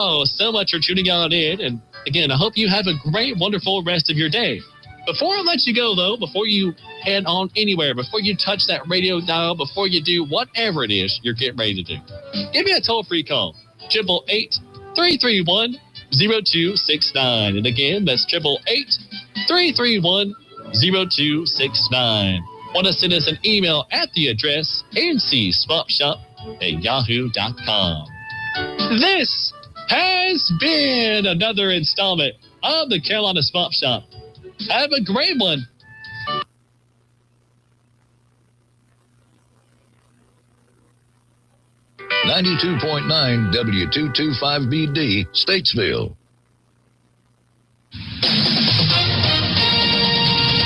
so much for tuning on in. And again, I hope you have a great, wonderful rest of your day. Before I let you go, though, before you head on anywhere, before you touch that radio dial, before you do whatever it is you're getting ready to do, give me a toll-free call, 888-331-0269. And again, that's 888-331-0269. Want to send us an email at the address ncswapshop@yahoo.com. This has been another installment of the Carolina Swap Shop. Have a great one. .9 W225BD, Statesville.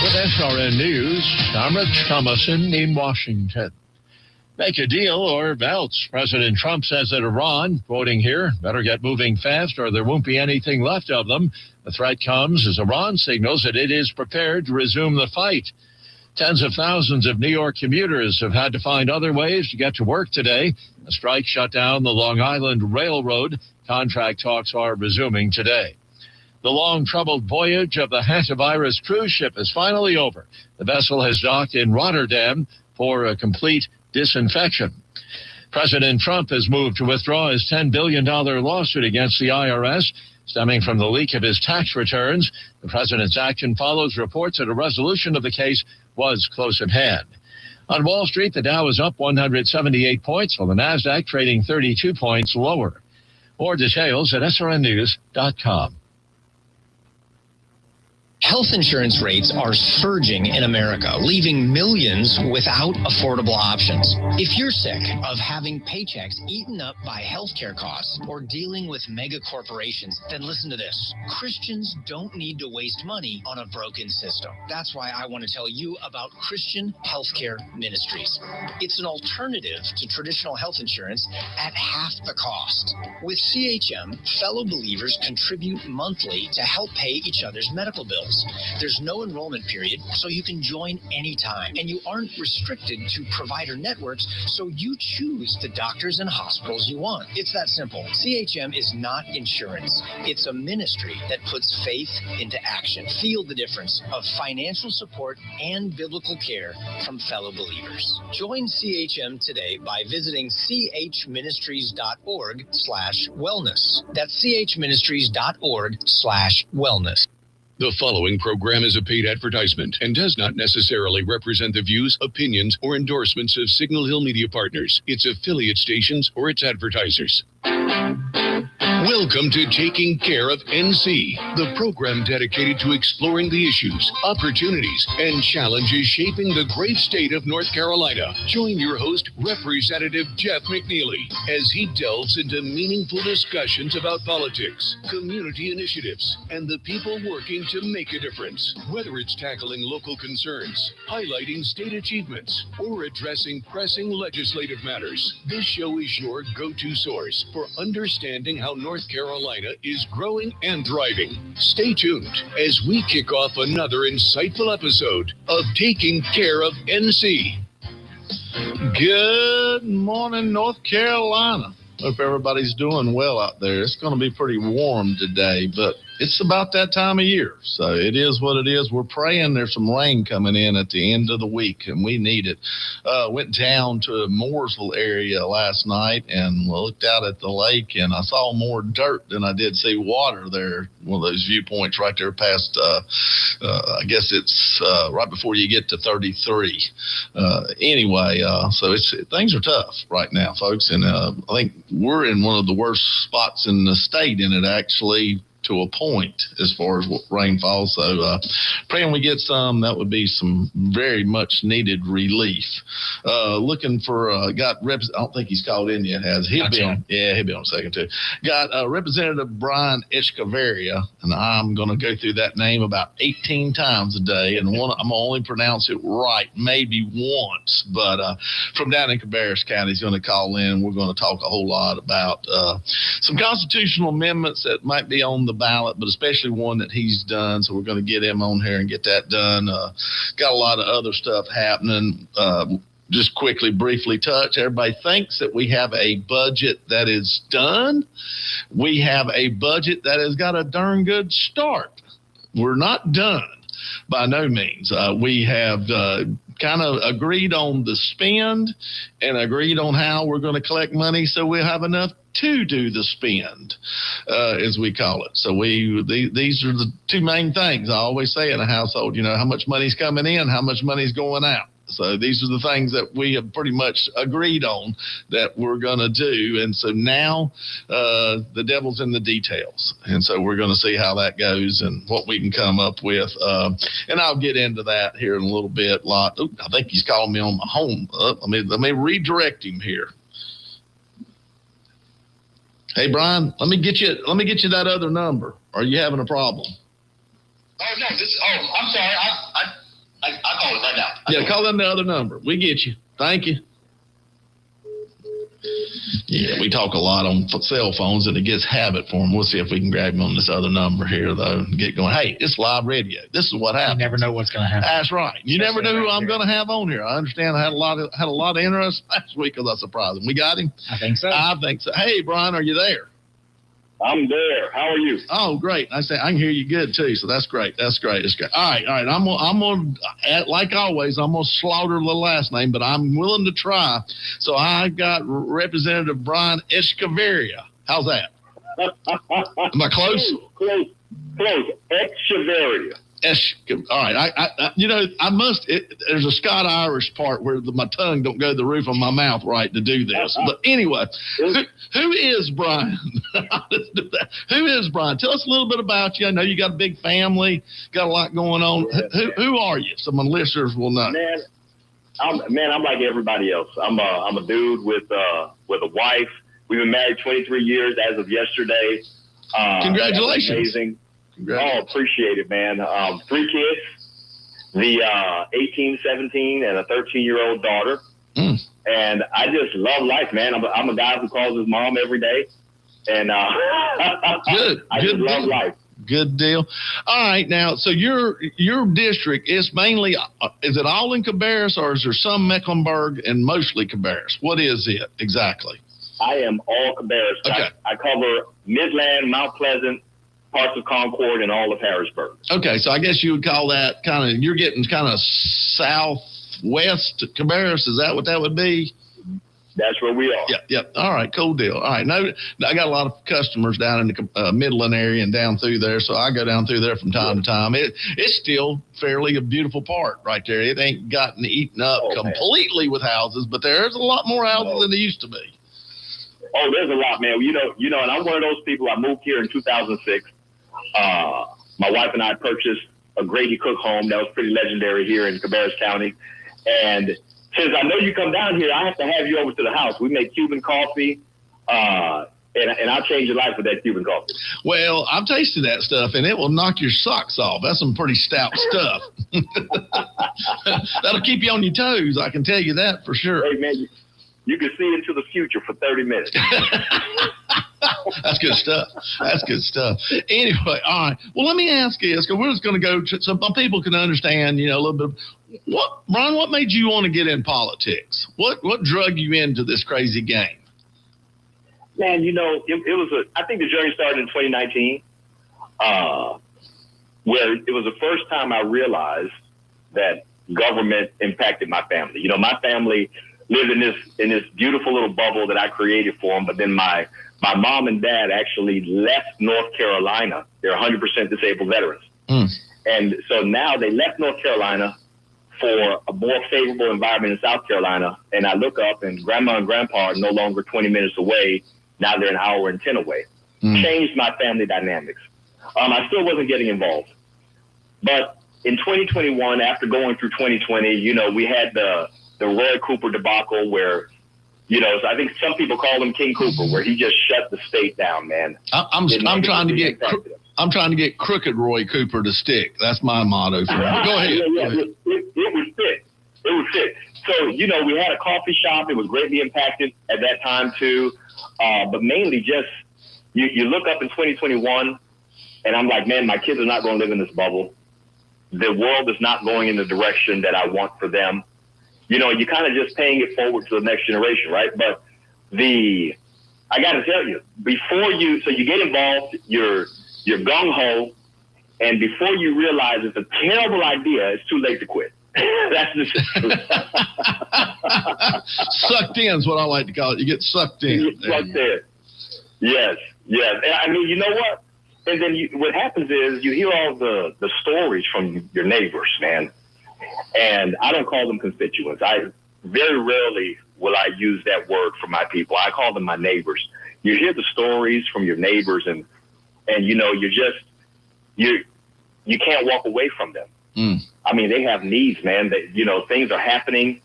With SRN News, I'm Rich Thomason in Washington. Make a deal or else. President Trump says that Iran, quoting here, better get moving fast or there won't be anything left of them. The threat comes as Iran signals that it is prepared to resume the fight. Tens of thousands of New York commuters have had to find other ways to get to work today. A strike shut down the Long Island Railroad. Contract talks are resuming today. The long troubled voyage of the hantavirus cruise ship is finally over. The vessel has docked in Rotterdam for a complete disinfection. President Trump has moved to withdraw his $10 billion lawsuit against the IRS, stemming from the leak of his tax returns. The president's action follows reports that a resolution of the case was close at hand. On Wall Street, the Dow is up 178 points, while the Nasdaq trading 32 points lower. More details at srnnews.com. Health insurance rates are surging in America, leaving millions without affordable options. If you're sick of having paychecks eaten up by healthcare costs or dealing with mega corporations, then listen to this. Christians don't need to waste money on a broken system. That's why I want to tell you about Christian Healthcare Ministries. It's an alternative to traditional health insurance at half the cost. With CHM, fellow believers contribute monthly to help pay each other's medical bills. There's no enrollment period, so you can join anytime. And you aren't restricted to provider networks, so you choose the doctors and hospitals you want. It's that simple. CHM is not insurance. It's a ministry that puts faith into action. Feel the difference of financial support and biblical care from fellow believers. Join CHM today by visiting chministries.org/wellness. That's chministries.org/wellness. The following program is a paid advertisement and does not necessarily represent the views, opinions, or endorsements of Signal Hill Media Partners, its affiliate stations, or its advertisers. Welcome to Taking Care of NC, the program dedicated to exploring the issues, opportunities, and challenges shaping the great state of North Carolina. Join your host, Representative Jeff McNeely, as he delves into meaningful discussions about politics, community initiatives, and the people working to make a difference. Whether it's tackling local concerns, highlighting state achievements, or addressing pressing legislative matters, this show is your go-to source for understanding how North Carolina is growing and thriving. Stay tuned as we kick off another insightful episode of Taking Care of NC. Good morning, North Carolina. Hope everybody's doing well out there. It's going to be pretty warm today, but it's about that time of year. So it is what it is. We're praying there's some rain coming in at the end of the week, and we need it. Went down to Mooresville area last night and looked out at the lake, and I saw more dirt than I did see water there. One of those viewpoints right there past, I guess it's right before you get to 33. Anyway, so things are tough right now, folks, and I think we're in one of the worst spots in the state, and it actually to a point as far as rainfall. So praying we get some. That would be some very much needed relief. Looking for got I don't think he's called in yet, has he? He'll be on a second too. Got Representative Brian Echeverria, and I'm going to go through that name about 18 times a day, and I'm going to only pronounce it right maybe once, but from down in Cabarrus County, he's going to call in. We're going to talk a whole lot about some constitutional amendments that might be on the ballot, but especially one that he's done. So we're going to get him on here and get that done. Got a lot of other stuff happening. just quickly, briefly touch. Everybody thinks that we have a budget that is done. We have a budget that has got a darn good start. We're not done by no means. We have kind of agreed on the spend and agreed on how we're going to collect money so we'll have enough to do the spend, as we call it. So these are the two main things I always say in a household, how much money's coming in, how much money's going out. So these are the things that we have pretty much agreed on that we're going to do. And so now the devil's in the details. And so we're going to see how that goes and what we can come up with. And I'll get into that here in a little bit. I think he's calling me on my home. Let me redirect him here. Hey, Brian, let me get you that other number. Are you having a problem? Oh, no. I'm sorry. I call it right now. Yeah, call them the other number. We get you. Thank you. Yeah, we talk a lot on cell phones, and it gets habit for them. We'll see if we can grab him on this other number here, though, and get going. Hey, it's live radio. This is what happens. You never know what's going to happen. That's right. You never know who I'm going to have on here. I understand I had a lot of interest last week because I surprised him. We got him? I think so. Hey, Brian, are you there? I'm there. How are you? Oh, great. I can hear you good, too, so that's great. That's great. All right. I'm going to, like always, I'm going to slaughter the last name, but I'm willing to try. So I got Representative Brian Echeverria. How's that? Am I close? Close. Echeverria. All right. There's a Scott-Irish part where my tongue don't go to the roof of my mouth right to do this. But anyway, who is Brian? Who is Brian? Tell us a little bit about you. I know you got a big family, got a lot going on. Who are you? So my listeners will know. I'm like everybody else. I'm a dude with a wife. We've been married 23 years as of yesterday. Congratulations. Amazing. Oh, appreciate it, man. 3 kids, the 18, 17, and a 13-year-old daughter. And I just love life, man. I'm a guy who calls his mom every day. And good. I just love life. Good deal. All right, now, so your district is mainly, is it all in Cabarrus, or is there some Mecklenburg and mostly Cabarrus? What is it exactly? I am all Cabarrus. Okay. I cover Midland, Mount Pleasant, parts of Concord, and all of Harrisburg. Okay, so I guess you would call that you're getting kind of southwest Cabarrus. Is that what that would be? That's where we are. Yep. All right, cool deal. All right, now I got a lot of customers down in the Midland area and down through there, so I go down through there from time to time. It's still fairly a beautiful part right there. It ain't gotten eaten up completely with houses, but there's a lot more houses than there used to be. Oh, there's a lot, man. And I'm one of those people. I moved here in 2006. My wife and I purchased a Grady Cook home that was pretty legendary here in Cabarrus County. And since I know you come down here, I have to have you over to the house. We make Cuban coffee, and I'll change your life with that Cuban coffee. Well, I've tasted that stuff, and it will knock your socks off. That's some pretty stout stuff. That'll keep you on your toes, I can tell you that for sure. Hey, man, you can see into the future for 30 minutes. That's good stuff. Anyway, all right. Well, let me ask you this, because we're just going to go so people can understand, a little bit. Brian, what made you want to get in politics? What drug you into this crazy game? Man, it was I think the journey started in 2019, where it was the first time I realized that government impacted my family. My family lived in this beautiful little bubble that I created for them, but then my mom and dad actually left North Carolina. They're 100% disabled veterans. And so now they left North Carolina for a more favorable environment in South Carolina. And I look up and grandma and grandpa are no longer 20 minutes away. Now they're an hour and 10 away. Changed my family dynamics. I still wasn't getting involved. But in 2021, after going through 2020, we had the Roy Cooper debacle where, so I think some people call him King Cooper, where he just shut the state down, man. I'm trying to get crooked Roy Cooper to stick. That's my motto. For him. Go ahead. It would fit. It would fit. So, we had a coffee shop. It was greatly impacted at that time too. But mainly just, you look up in 2021 and I'm like, man, my kids are not going to live in this bubble. The world is not going in the direction that I want for them. you know, you're kind of just paying it forward to the next generation, right? But I got to tell you, so you get involved, you're gung-ho, and before you realize it's a terrible idea, it's too late to quit. That's the truth. Sucked in is what I like to call it. You get sucked in. You get sucked in. Yes. I mean, you know what? And then what happens is you hear all the stories from your neighbors, man. And I don't call them constituents. Very rarely will I use that word for my people. I call them my neighbors. You hear the stories from your neighbors, and you know, you can't walk away from them. I mean, they have needs, man. You know, things are happening.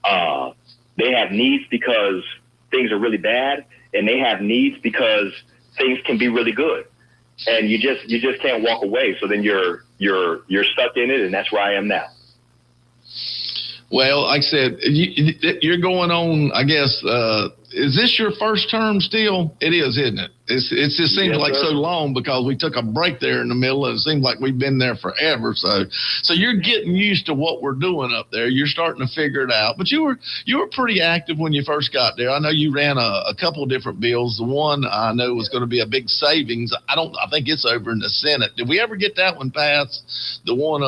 They have needs because things are really bad, and they have needs because things can be really good. And you just can't walk away. So then you're stuck in it, and that's where I am now. Well, like I said, you're going on, I guess, is this your first term still? It is, isn't it? It just seems like so long because we took a break there in the middle, and it seems like we've been there forever. So you're getting used to what we're doing up there. You're starting to figure it out. But you were pretty active when you first got there. I know you ran a couple of different bills. The one I know was going to be a big savings. I think it's over in the Senate. Did we ever get that one passed? The one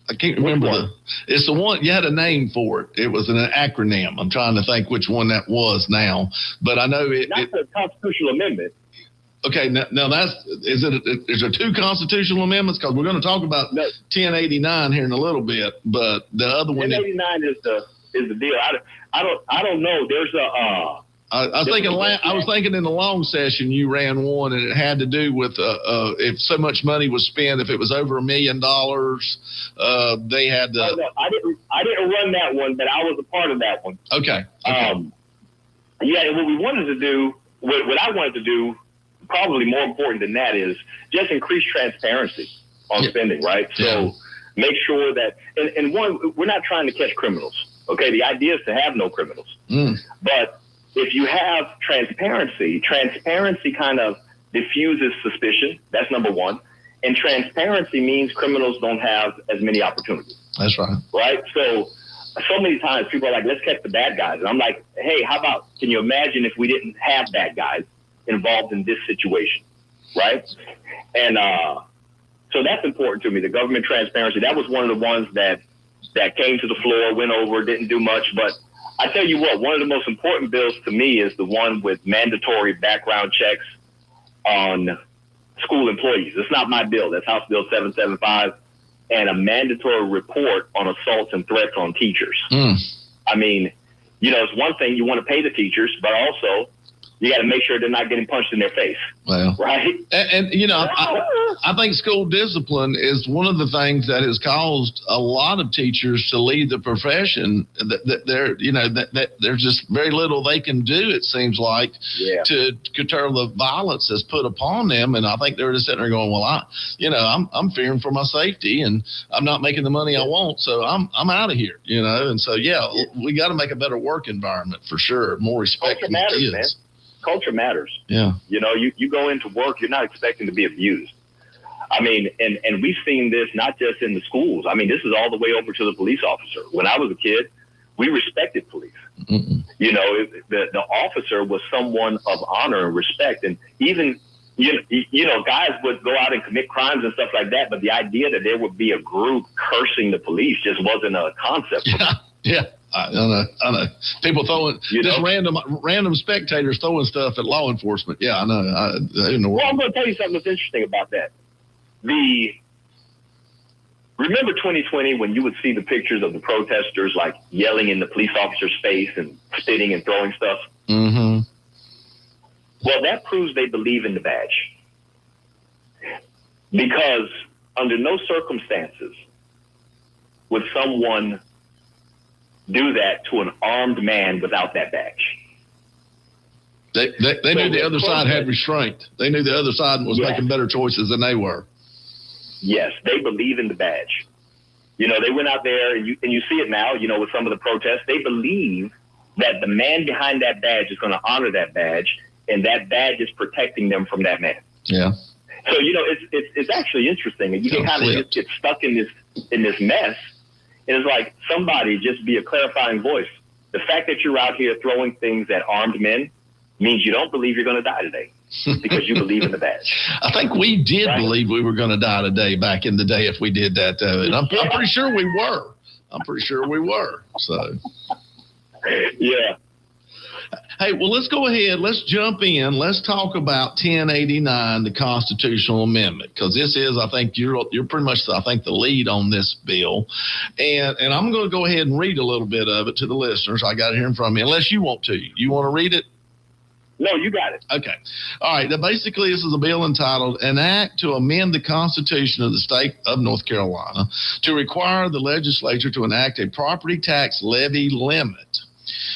I can't remember it's the one, you had a name for it. It was an acronym. I'm trying to think which one that was now, but I know it. Not the constitutional amendment. Okay. Now is there two constitutional amendments? Cause we're going to talk about 1089 here in a little bit, but the other one. 1089 is the deal. I don't know. There's I was thinking in the long session you ran one, and it had to do with if so much money was spent, if it was over $1 million, they had to. Oh, no, I didn't run that one, but I was a part of that one. Okay. Yeah, what we wanted to do, what I wanted to do, probably more important than that, is just increase transparency on spending, right? So make sure that, and one, we're not trying to catch criminals. Okay, the idea is to have no criminals, but if you have transparency kind of diffuses suspicion. That's number one. And transparency means criminals don't have as many opportunities. That's right. Right? So many times people are like, let's catch the bad guys. And I'm like, hey, how about, can you imagine if we didn't have bad guys involved in this situation? Right? And so that's important to me, the government transparency. That was one of the ones that came to the floor, went over, didn't do much, but I tell you what, one of the most important bills to me is the one with mandatory background checks on school employees. It's not my bill. That's House Bill 775, and a mandatory report on assaults and threats on teachers. I mean, you know, it's one thing you want to pay the teachers, but also you got to make sure they're not getting punched in their face. Well, right. And you know, I think school discipline is one of the things that has caused a lot of teachers to leave the profession. That there's just very little they can do, it seems like, to curtail the violence that's put upon them. And I think they're just sitting there going, well, I'm fearing for my safety, and I'm not making the money I want, so I'm out of here, you know. And so we got to make a better work environment for sure. More respect for kids. Man. Culture matters. Yeah. You know, you go into work, you're not expecting to be abused. I mean, and we've seen this not just in the schools. I mean, this is all the way over to the police officer. When I was a kid, we respected police. You know, the officer was someone of honor and respect. And even, you know, guys would go out and commit crimes and stuff like that. But the idea that there would be a group cursing the police just wasn't a concept. Yeah. I know. People throwing random spectators throwing stuff at law enforcement. Yeah, I know. Well, I'm going to tell you something that's interesting about that. Remember 2020 when you would see the pictures of the protesters like yelling in the police officer's face and spitting and throwing stuff? Mm-hmm. Well, that proves they believe in the badge. Because under no circumstances would someone do that to an armed man without that badge. They knew the other side had restraint. They knew the other side was making better choices than they were. Yes, they believe in the badge. You know, they went out there, and you see it now, you know, with some of the protests. They believe that the man behind that badge is going to honor that badge, and that badge is protecting them from that man. Yeah. So, you know, it's actually interesting. And you can kind of just get stuck in this mess. And it's like somebody just be a clarifying voice. The fact that you're out here throwing things at armed men means you don't believe you're going to die today because you believe in the badge. I think we did believe we were going to die today back in the day if we did that, though. And I'm pretty sure we were. So, yeah. Hey, well, let's go ahead. Let's jump in. Let's talk about 1089, the constitutional amendment, because this is, I think, you're pretty much, I think, the lead on this bill. And I'm going to go ahead and read a little bit of it to the listeners. I got it here in front of me, unless you want to. You want to read it? No, you got it. Okay. All right. Now, basically, this is a bill entitled An Act to Amend the Constitution of the State of North Carolina to require the legislature to enact a property tax levy limit.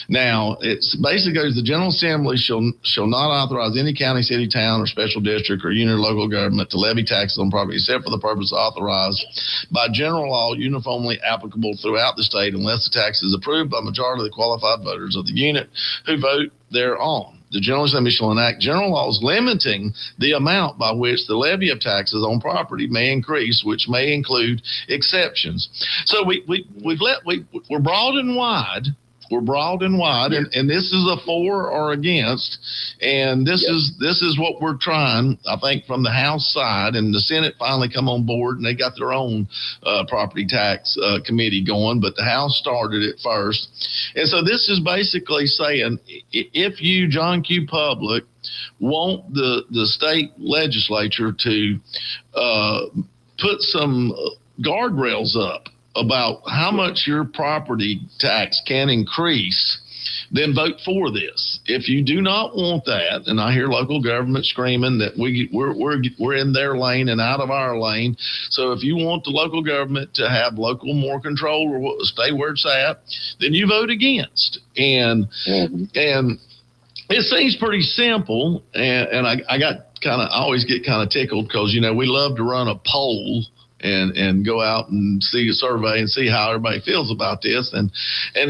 Now, it's basically the General Assembly shall not authorize any county, city, town, or special district or unit or local government to levy taxes on property except for the purpose authorized by general law uniformly applicable throughout the state unless the tax is approved by a majority of the qualified voters of the unit who vote thereon. The General Assembly shall enact general laws limiting the amount by which the levy of taxes on property may increase, which may include exceptions. So we're broad and wide. We're broad and wide, and this is a for or against, and this is what we're trying, I think, from the House side, and the Senate finally come on board, and they got their own property tax committee going, but the House started it first. And so this is basically saying if you, John Q. Public, want the state legislature to put some guardrails up about how much your property tax can increase, then vote for this. If you do not want that, and I hear local government screaming that we're in their lane and out of our lane. So if you want the local government to have more control or stay where it's at, then you vote against. And it seems pretty simple. And I always get kind of tickled because, we love to run a poll and go out and see a survey and see how everybody feels about this. And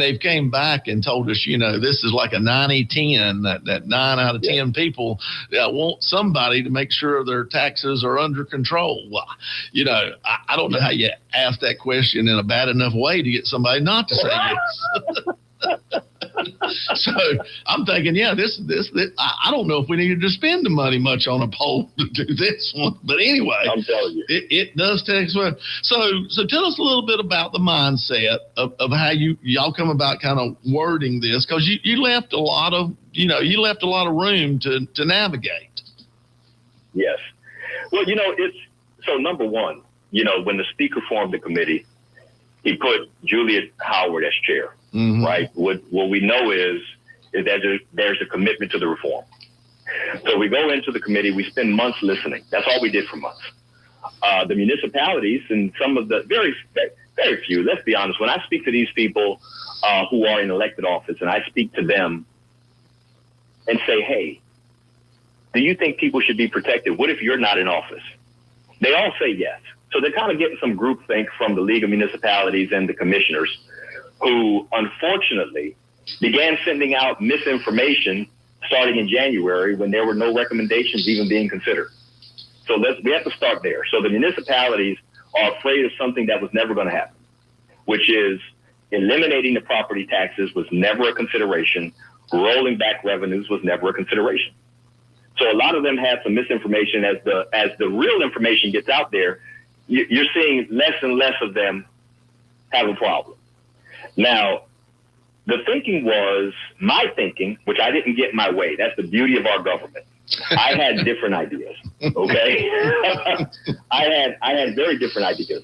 they've came back and told us, this is like a 90-10, that 9 out of 10 people want somebody to make sure their taxes are under control. Well, I don't know how you ask that question in a bad enough way to get somebody not to say yes. So I'm thinking, this, I don't know if we needed to spend the money much on a poll to do this one. But anyway, I'm telling you, it does take well. So tell us a little bit about the mindset of how y'all come about kind of wording this, because you left a lot of room to navigate. Yes. Well, it's so number one, when the speaker formed the committee, he put Juliet Howard as chair. Mm-hmm. Right. What we know is that there's a commitment to the reform. So we go into the committee, we spend months listening. That's all we did for months. The municipalities and some of the very few, let's be honest, when I speak to these people who are in elected office and I speak to them and say, hey, do you think people should be protected? What if you're not in office? They all say yes. So they're kind of getting some groupthink from the League of Municipalities and the commissioners, who unfortunately began sending out misinformation starting in January when there were no recommendations even being considered. So we have to start there. So the municipalities are afraid of something that was never going to happen, which is eliminating the property taxes was never a consideration. Rolling back revenues was never a consideration. So a lot of them have some misinformation. As the real information gets out there, you're seeing less and less of them have a problem. Now, the thinking was my thinking, which I didn't get my way. That's the beauty of our government. I had different ideas. Okay. I had very different ideas.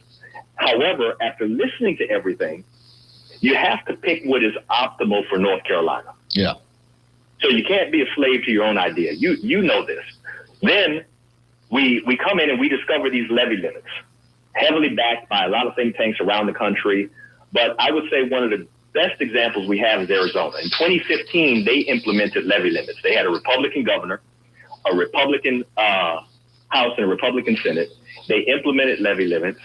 However, after listening to everything, you have to pick what is optimal for North Carolina. Yeah. So you can't be a slave to your own idea. You know this. Then we come in and we discover these levy limits, heavily backed by a lot of think tanks around the country. But I would say one of the best examples we have is Arizona. In 2015, they implemented levy limits. They had a Republican governor, a Republican House, and a Republican Senate. They implemented levy limits,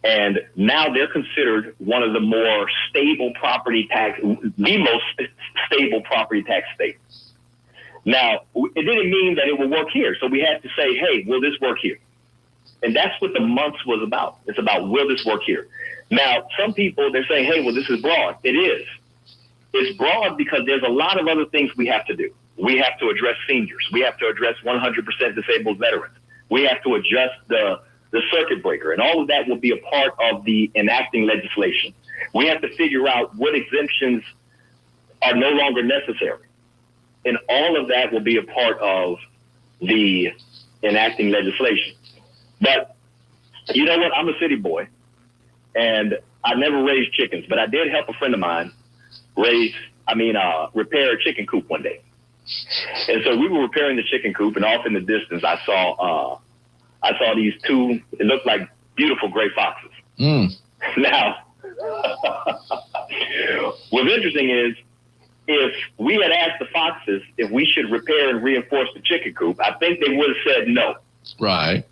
and now they're considered one of the more stable property tax, the most stable property tax states. Now, it didn't mean that it would work here. So we had to say, hey, will this work here? And that's what the months was about. It's about, will this work here? Now, some people, they're saying, hey, well, this is broad. It is. It's broad because there's a lot of other things we have to do. We have to address seniors. We have to address 100% disabled veterans. We have to adjust the circuit breaker. And all of that will be a part of the enacting legislation. We have to figure out what exemptions are no longer necessary. And all of that will be a part of the enacting legislation. But you know what? I'm a city boy, and I never raised chickens, but I did help a friend of mine repair a chicken coop one day. And so we were repairing the chicken coop, and off in the distance, I saw these two, it looked like beautiful gray foxes. Now, what's interesting is, if we had asked the foxes if we should repair and reinforce the chicken coop, I think they would have said no. Right.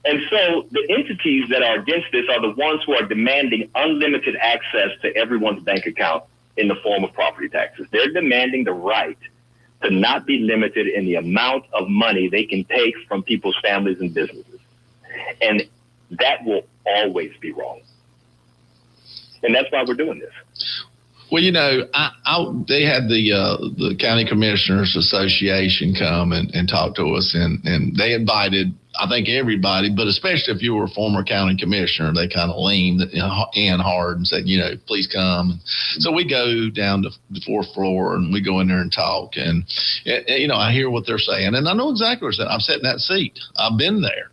And so the entities that are against this are the ones who are demanding unlimited access to everyone's bank account in the form of property taxes. They're demanding the right to not be limited in the amount of money they can take from people's families and businesses. And that will always be wrong. And that's why we're doing this. Well, you know, they had the County Commissioners Association come and talk to us, and they invited, I think, everybody, but especially if you were a former county commissioner, they kind of leaned in hard and said, you know, please come. So we go down to the fourth floor and we go in there and talk, and you know, I hear what they're saying, and I know exactly what they're saying. I've sat in that seat. I've been there.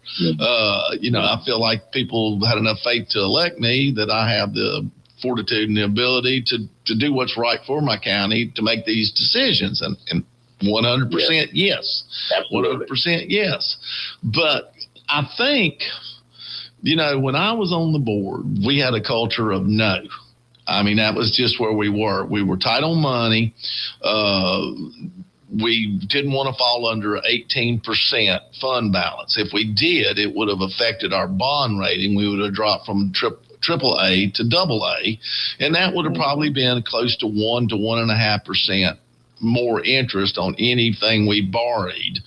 You know, I feel like people had enough faith to elect me that I have the fortitude and the ability to do what's right for my county, to make these decisions, and 100% yes. 100% yes. But I think, you know, when I was on the board, we had a culture of no. I mean, that was just where we were. We were tight on money. We didn't want to fall under 18% fund balance. If we did, it would have affected our bond rating. We would have dropped from triple A to double A, and that would have probably been close to 1 to 1.5% more interest on anything we borrowed,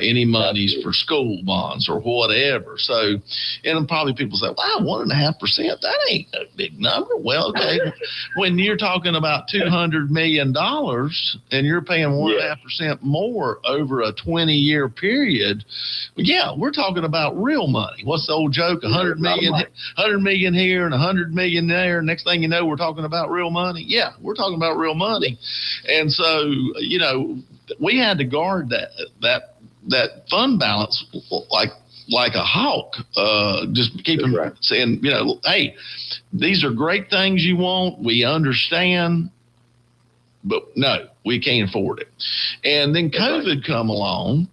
any monies for school bonds or whatever. So, and probably people say, wow, 1.5%, that ain't a big number. Well, okay, when you're talking about $200 million and you're paying 1.5% more over a 20-year period, yeah, we're talking about real money. What's the old joke? 100 million here and 100 million there. Next thing you know, we're talking about real money. Yeah, we're talking about real money. And so, you know, we had to guard that fund balance like a hawk. Just keep them saying, you know, hey, these are great things you want. We understand, but no, we can't afford it. And then COVID come along,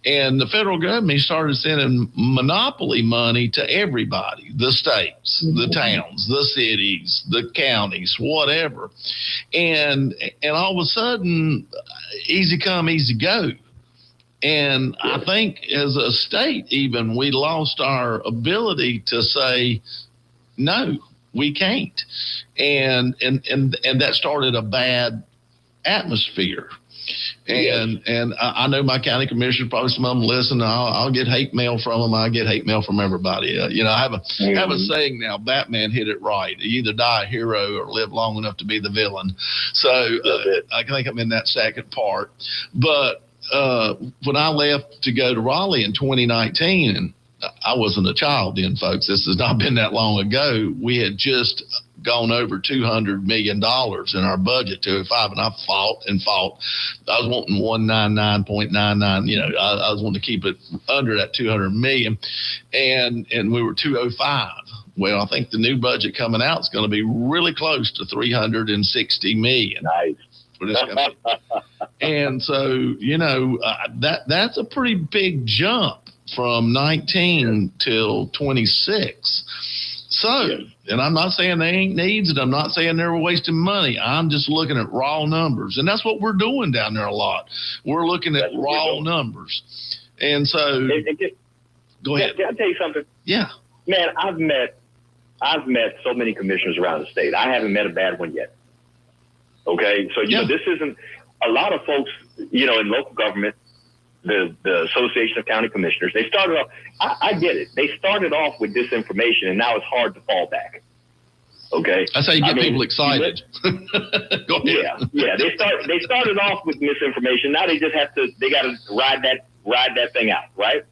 and the federal government started sending monopoly money to everybody, the states, the towns, the cities, the counties, whatever. And all of a sudden, easy come, easy go. And I think as a state, even, we lost our ability to say, no, we can't. And that started a bad atmosphere. And I know my county commissioners, probably some of them listen. I'll get hate mail from them. I get hate mail from everybody. You know, I have a saying now, Batman hit it right. You either die a hero or live long enough to be the villain. So I think I'm in that second part. But when I left to go to Raleigh in 2019, and I wasn't a child then, folks, this has not been that long ago, we had just gone over $200 million in our budget to 205, and I fought. I was wanting 199.99. You know, I was wanting to keep it under that 200 million, and we were 205. Well, I think the new budget coming out is going to be really close to 360 million. Nice. And so, you know, that's a pretty big jump from 19 till 26. So, and I'm not saying they ain't needs, and I'm not saying they're wasting money. I'm just looking at raw numbers. And that's what we're doing down there a lot. We're looking at raw numbers. And so, go ahead. Can I tell you something? Yeah. Man, I've met so many commissioners around the state. I haven't met a bad one yet. Okay? So, you know, this isn't, a lot of folks, you know, in local government, the Association of County Commissioners. They started off, I get it. They started off with disinformation, and now it's hard to fall back. Okay, that's how you get people excited. Go ahead. Yeah. They started off with misinformation. Now they just they got to ride that thing out, right?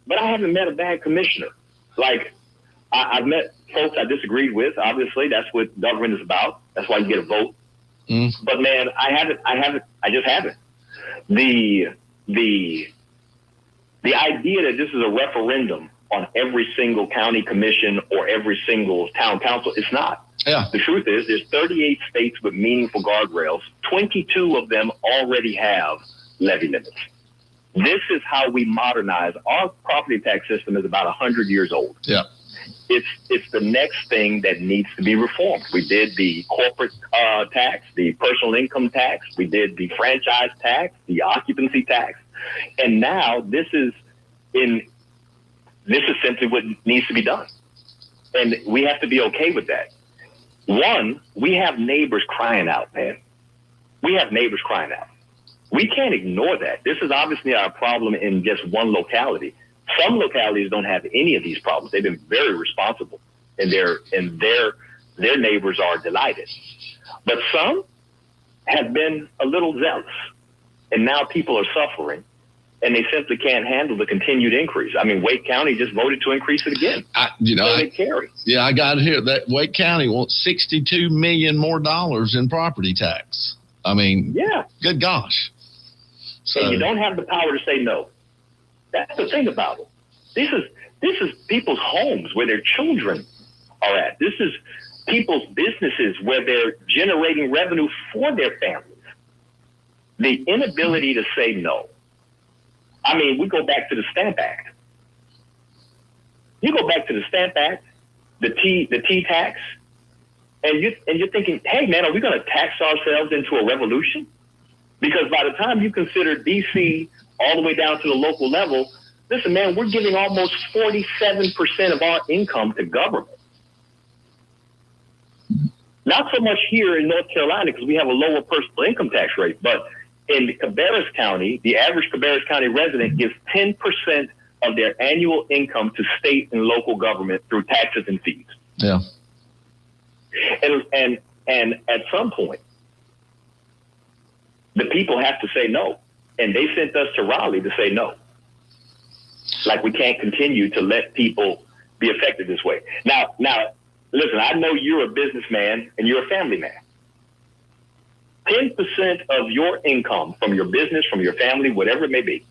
But I haven't met a bad commissioner. Like I've met folks I disagreed with. Obviously, that's what government is about. That's why you get a vote. But man, I just haven't. The idea that this is a referendum on every single county commission or every single town council, it's not. Yeah. The truth is there's 38 states with meaningful guardrails. 22 of them already have levy limits. This is how we modernize. Our property tax system is about 100 years old. Yeah. It's the next thing that needs to be reformed. We did the corporate tax, the personal income tax. We did the franchise tax, the occupancy tax. And now this is simply what needs to be done. And we have to be okay with that. One, we have neighbors crying out, man. We have neighbors crying out. We can't ignore that. This is obviously our problem in just one locality. Some localities don't have any of these problems. They've been very responsible, and their neighbors are delighted. But some have been a little zealous, and now people are suffering, and they simply can't handle the continued increase. I mean, Wake County just voted to increase it again. I got to hear that Wake County wants $62 million more in property tax. I mean, yeah, good gosh. So and you don't have the power to say no. That's the thing about it. This is people's homes where their children are at. This is people's businesses where they're generating revenue for their families. The inability to say no. I mean, we go back to the Stamp Act. You go back to the Stamp Act, the T tax, and you're thinking, hey man, are we going to tax ourselves into a revolution? Because by the time you consider DC all the way down to the local level, listen, man, we're giving almost 47% of our income to government. Not so much here in North Carolina because we have a lower personal income tax rate, but in Cabarrus County, the average Cabarrus County resident gives 10% of their annual income to state and local government through taxes and fees. Yeah. And at some point, the people have to say no. And they sent us to Raleigh to say no. Like we can't continue to let people be affected this way. Now, listen, I know you're a businessman and you're a family man. 10% of your income from your business, from your family, whatever it may be,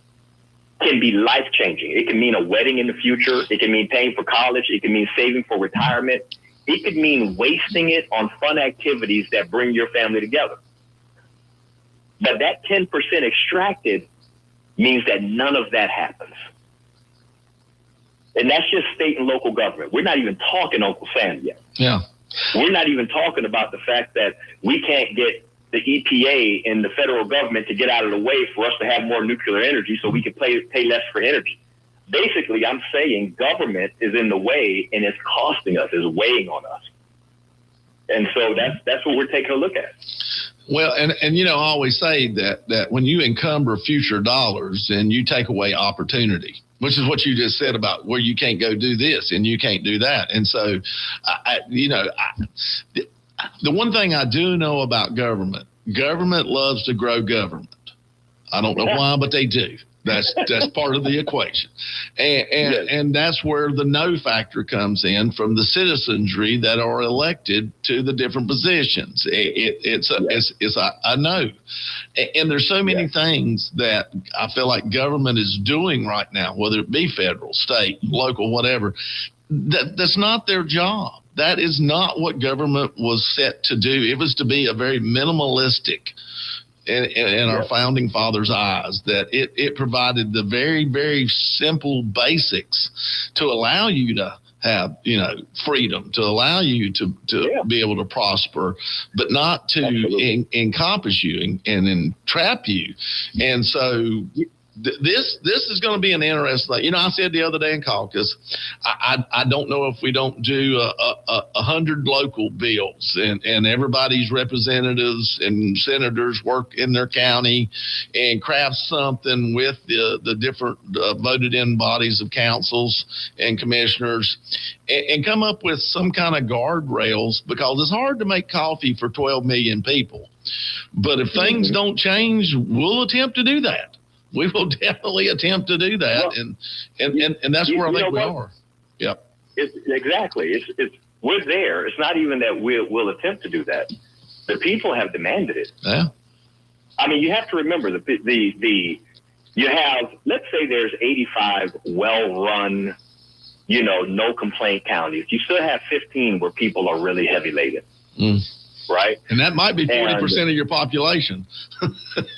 can be life-changing. It can mean a wedding in the future. It can mean paying for college. It can mean saving for retirement. It could mean wasting it on fun activities that bring your family together. But that 10% extracted means that none of that happens. And that's just state and local government. We're not even talking Uncle Sam yet. Yeah. We're not even talking about the fact that we can't get the EPA and the federal government to get out of the way for us to have more nuclear energy so we can pay less for energy. Basically, I'm saying government is in the way and it's costing us, is weighing on us. And so that's what we're taking a look at. Well, and you know, I always say that when you encumber future dollars and you take away opportunity, which is what you just said about where you can't go do this and you can't do that. And so, the one thing I do know about government loves to grow government. I don't know why, but they do. That's part of the equation. And that's where the no factor comes in from the citizenry that are elected to the different positions. It's a no. And there's so many things that I feel like government is doing right now, whether it be federal, state, local, whatever, that's not their job. That is not what government was set to do. It was to be a very minimalistic in our founding fathers' eyes, that it provided the very, very simple basics to allow you to have, freedom, to allow you to be able to prosper, but not to encompass you and entrap you. And so this is going to be an interesting thing. I said the other day in caucus, I don't know if we don't do 100 local bills and everybody's representatives and senators work in their county and craft something with the different voted in bodies of councils and commissioners and come up with some kind of guardrails, because it's hard to make coffee for 12 million people. But if things don't change, we'll attempt to do that. We will definitely attempt to do that, well, and that's where I think we are. Yep. Exactly. It's we're there. It's not even that we'll attempt to do that. The people have demanded it. Yeah. I mean, you have to remember you have, let's say there's 85 well-run, no complaint counties. You still have 15 where people are really heavy laden. Right? And that might be 40% of your population.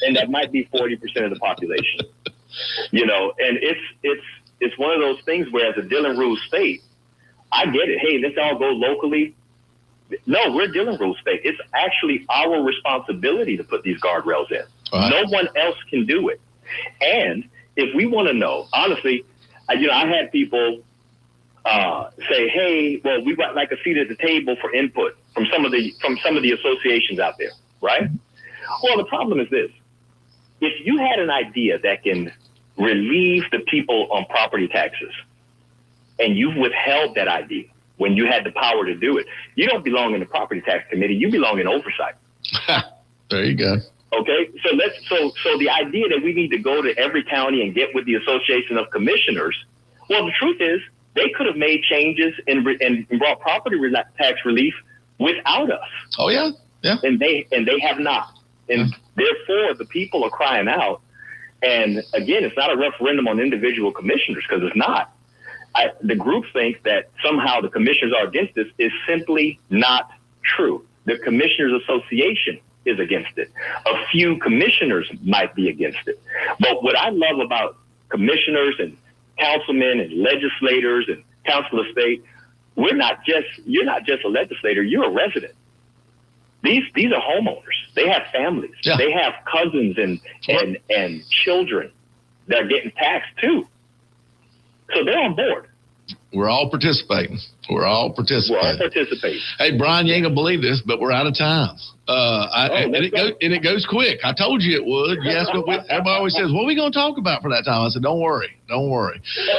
And that might be 40% of the population. And it's one of those things where, as a Dillon Rule state, I get it. Hey, let's all go locally. No, we're Dillon Rule state. It's actually our responsibility to put these guardrails in. Right. No one else can do it. And if we want to know, honestly, I had people say, hey, well, we got like a seat at the table for input from some of the associations out there, right? Well, the problem is this. If you had an idea that can relieve the people on property taxes, and you've withheld that idea when you had the power to do it, you don't belong in the property tax committee, you belong in oversight. There you go. Okay, so the idea that we need to go to every county and get with the Association of Commissioners, well, the truth is they could have made changes and brought property tax relief without us. Oh yeah, yeah. And they have not, and therefore the people are crying out. And again, it's not a referendum on individual commissioners, because it's not. The group think that somehow the commissioners are against this is simply not true. The Commissioners Association is against it. A few commissioners might be against it. But what I love about commissioners and councilmen and legislators and council of state, you're not just a legislator, you're a resident. These are homeowners. They have families. Yeah. They have cousins and children that are getting taxed too. So they're on board. We're all participating. Hey, Brian, you ain't gonna believe this, but we're out of time. It goes quick. I told you it would. Yes, but everybody always says, "What are we gonna talk about for that time?" I said, "Don't worry.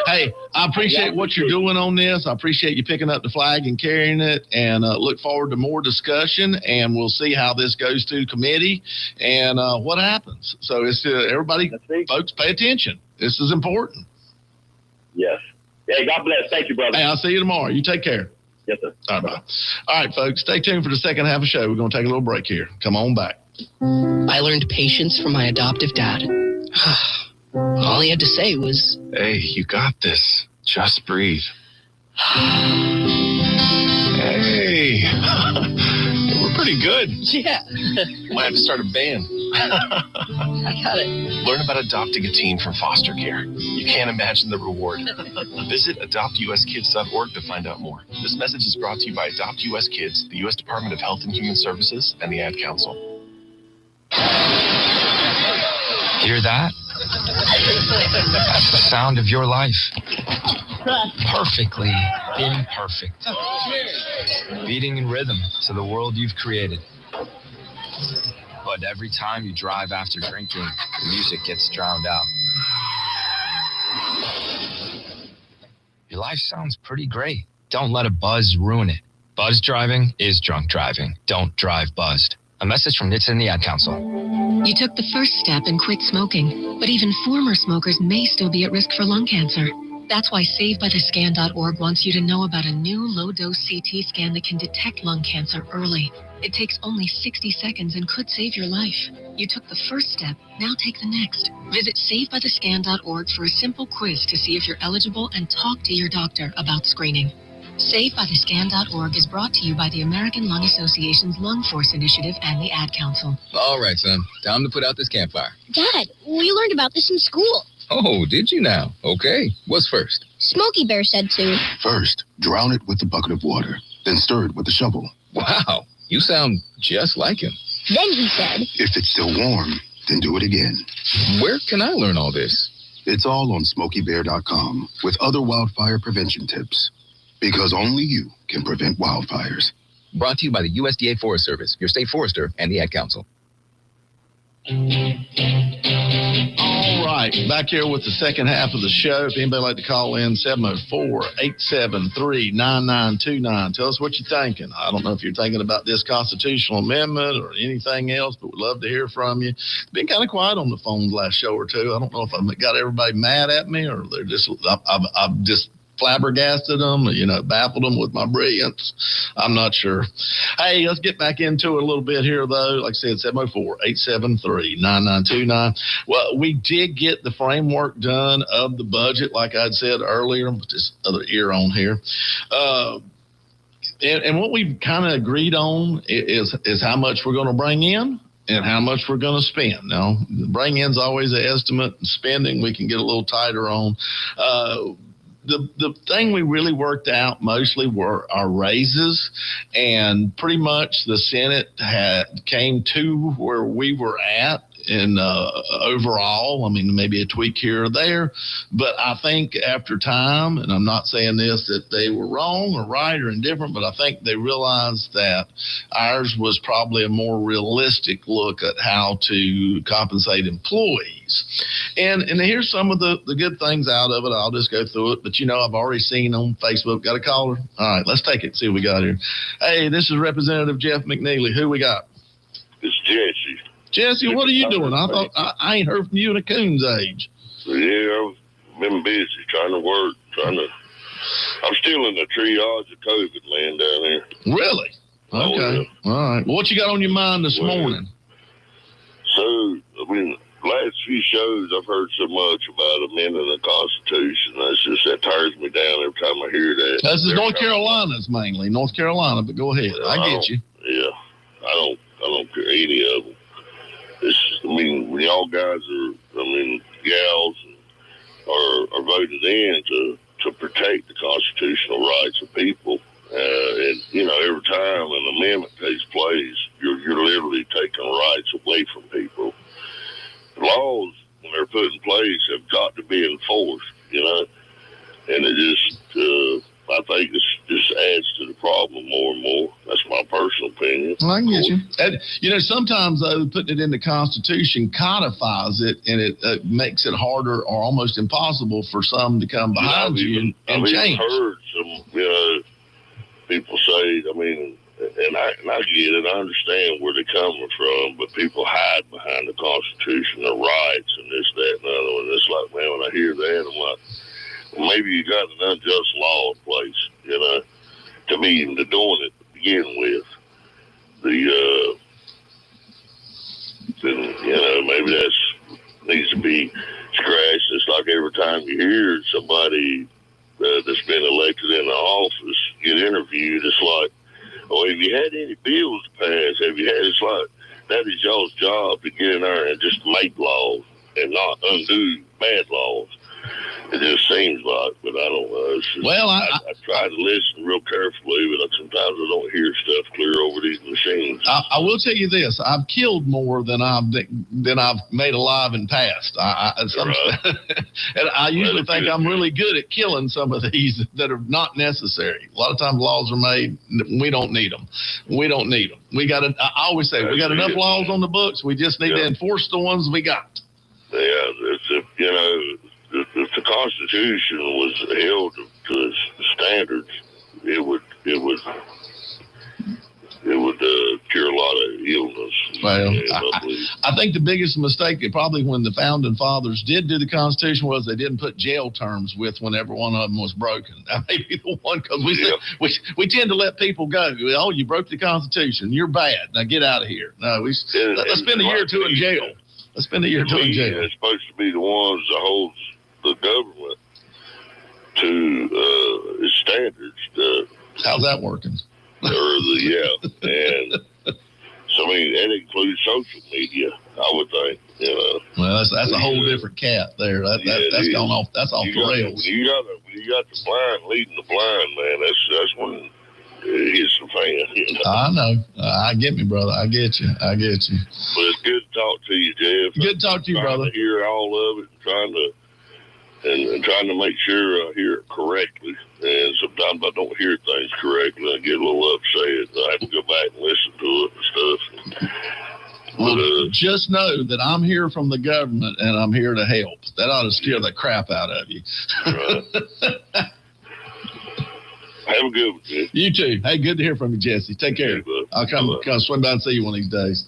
Hey, I appreciate what you're doing on this. I appreciate you picking up the flag and carrying it, and look forward to more discussion. And we'll see how this goes to committee and what happens. So it's everybody, folks, pay attention. This is important. Yes. Hey, God bless. Thank you, brother. Hey, I'll see you tomorrow. You take care. Yes, sir. All right, bye. All right, folks, stay tuned for the second half of the show. We're going to take a little break here. Come on back. I learned patience from my adoptive dad. All he had to say was, "Hey, you got this. Just breathe." Hey, we're pretty good. Yeah. Might have to start a band. I got it. Learn about adopting a teen from foster care. You can't imagine the reward. Visit adoptuskids.org to find out more. This message is brought to you by Adopt US Kids, the U.S. Department of Health and Human Services, and the Ad Council. Hear that? That's the sound of your life. Perfectly imperfect. Beating in rhythm to the world you've created. But every time you drive after drinking, the music gets drowned out. Your life sounds pretty great. Don't let a buzz ruin it. Buzz driving is drunk driving. Don't drive buzzed. A message from NHTSA and the Ad Council. You took the first step and quit smoking, but even former smokers may still be at risk for lung cancer. That's why SaveByTheScan.org wants you to know about a new low-dose CT scan that can detect lung cancer early. It takes only 60 seconds and could save your life. You took the first step, now take the next. Visit SaveByTheScan.org for a simple quiz to see if you're eligible and talk to your doctor about screening. SaveByTheScan.org is brought to you by the American Lung Association's Lung Force Initiative and the Ad Council. All right, son. Time to put out this campfire. Dad, we learned about this in school. Oh, did you now? Okay. What's first? Smokey Bear said to. First, drown it with a bucket of water, then stir it with a shovel. Wow, you sound just like him. Then he said, if it's still warm, then do it again. Where can I learn all this? It's all on SmokeyBear.com with other wildfire prevention tips. Because only you can prevent wildfires. Brought to you by the USDA Forest Service, your state forester, and the Ad Council. All right, back here with the second half of the show. If anybody would like to call in, 704-873-9929. Tell us what you're thinking. I don't know if you're thinking about this constitutional amendment or anything else, but we'd love to hear from you. It's been kind of quiet on the phone the last show or two. I don't know if I've got everybody mad at me or they're just I've just flabbergasted them, baffled them with my brilliance. I'm not sure. Hey, let's get back into it a little bit here, though. Like I said, 704-873-9929. Well, we did get the framework done of the budget, like I'd said earlier, with this other ear on here. And what we kind of agreed on is how much we're going to bring in and how much we're going to spend. Now, the bring in's always an estimate, and spending we can get a little tighter on. The thing we really worked out mostly were our raises, and pretty much the Senate came to where we were at. And overall, I mean, maybe a tweak here or there, but I think after time, and I'm not saying this that they were wrong or right or indifferent, but I think they realized that ours was probably a more realistic look at how to compensate employees. And here's some of the good things out of it. I'll just go through it, but I've already seen on Facebook. Got a caller? All right, let's take it. See what we got here. Hey, this is Representative Jeff McNeely. Who we got? It's Jesse. Jesse, what are you doing? I thought I ain't heard from you in a coon's age. Yeah, I've been busy trying to work, I'm still in the triage of COVID land down here. Really? Okay. All right. Well, what you got on your mind this morning? So, last few shows I've heard so much about amending the Constitution. That tires me down every time I hear that. This is North Carolina's mainly. North Carolina, but go ahead. I get you. Yeah. I don't care any of them. When y'all guys gals are voted in to protect the constitutional rights of people, and every time an amendment takes place, you're literally taking rights away from people. Laws, when they're put in place, have got to be enforced, and it just I think this just adds to the problem more and more. That's my personal opinion. Well, I get you. And, sometimes, though, putting it in the Constitution codifies it, and it makes it harder or almost impossible for some to come behind you and change. I've heard some, people say, and I get it. I understand where they're coming from, but people hide behind the Constitution, their rights, and this, that, and the other. And it's like, man, when I hear that, I'm like, maybe you got an unjust law in place, to me, even to doing it to begin with. Maybe that needs to be scratched. It's like every time you hear somebody that's been elected in the office get interviewed, it's like, oh, have you had any bills to pass? It's like, that is y'all's job to get in there and just make laws and not undo bad laws. It just seems like, but I don't know. I try to listen real carefully, but sometimes I don't hear stuff clear over these machines. I will tell you this: I've killed more than I've made alive and passed. And I usually think I'm really good at killing some of these that are not necessary. A lot of times laws are made, we don't need them. We got. I always say we got enough laws on the books. We just need to enforce the ones we got. Yeah, if the Constitution was held to standards, it would cure a lot of illness. Well, I think the biggest mistake, probably when the founding fathers did do the Constitution, was they didn't put jail terms with whenever one of them was broken. That may be the one, because we tend to let people go. Oh, you broke the Constitution, you're bad. Now get out of here. No, let's spend a year or two in jail. Let's spend a year or two in jail. It's supposed to be the ones that holds the government to its standards. How's that working? And so that includes social media, I would think. Well, that's a whole different cat there. That's gone off. That's off the rails. When you got the blind leading the blind, man, that's when it's the fan. I know. I get me, brother. I get you. But it's good to talk to you, Jeff. Good to talk to you, brother. To hear all of it and trying to and trying to make sure I hear it correctly. And sometimes I don't hear things correctly. I get a little upset. I have to go back and listen to it and stuff. Well, just know that I'm here from the government and I'm here to help. That ought to scare the crap out of you. Right. Have a good one, Jesse. You too. Hey, good to hear from you, Jesse. Take care. I'll come swing by and see you one of these days.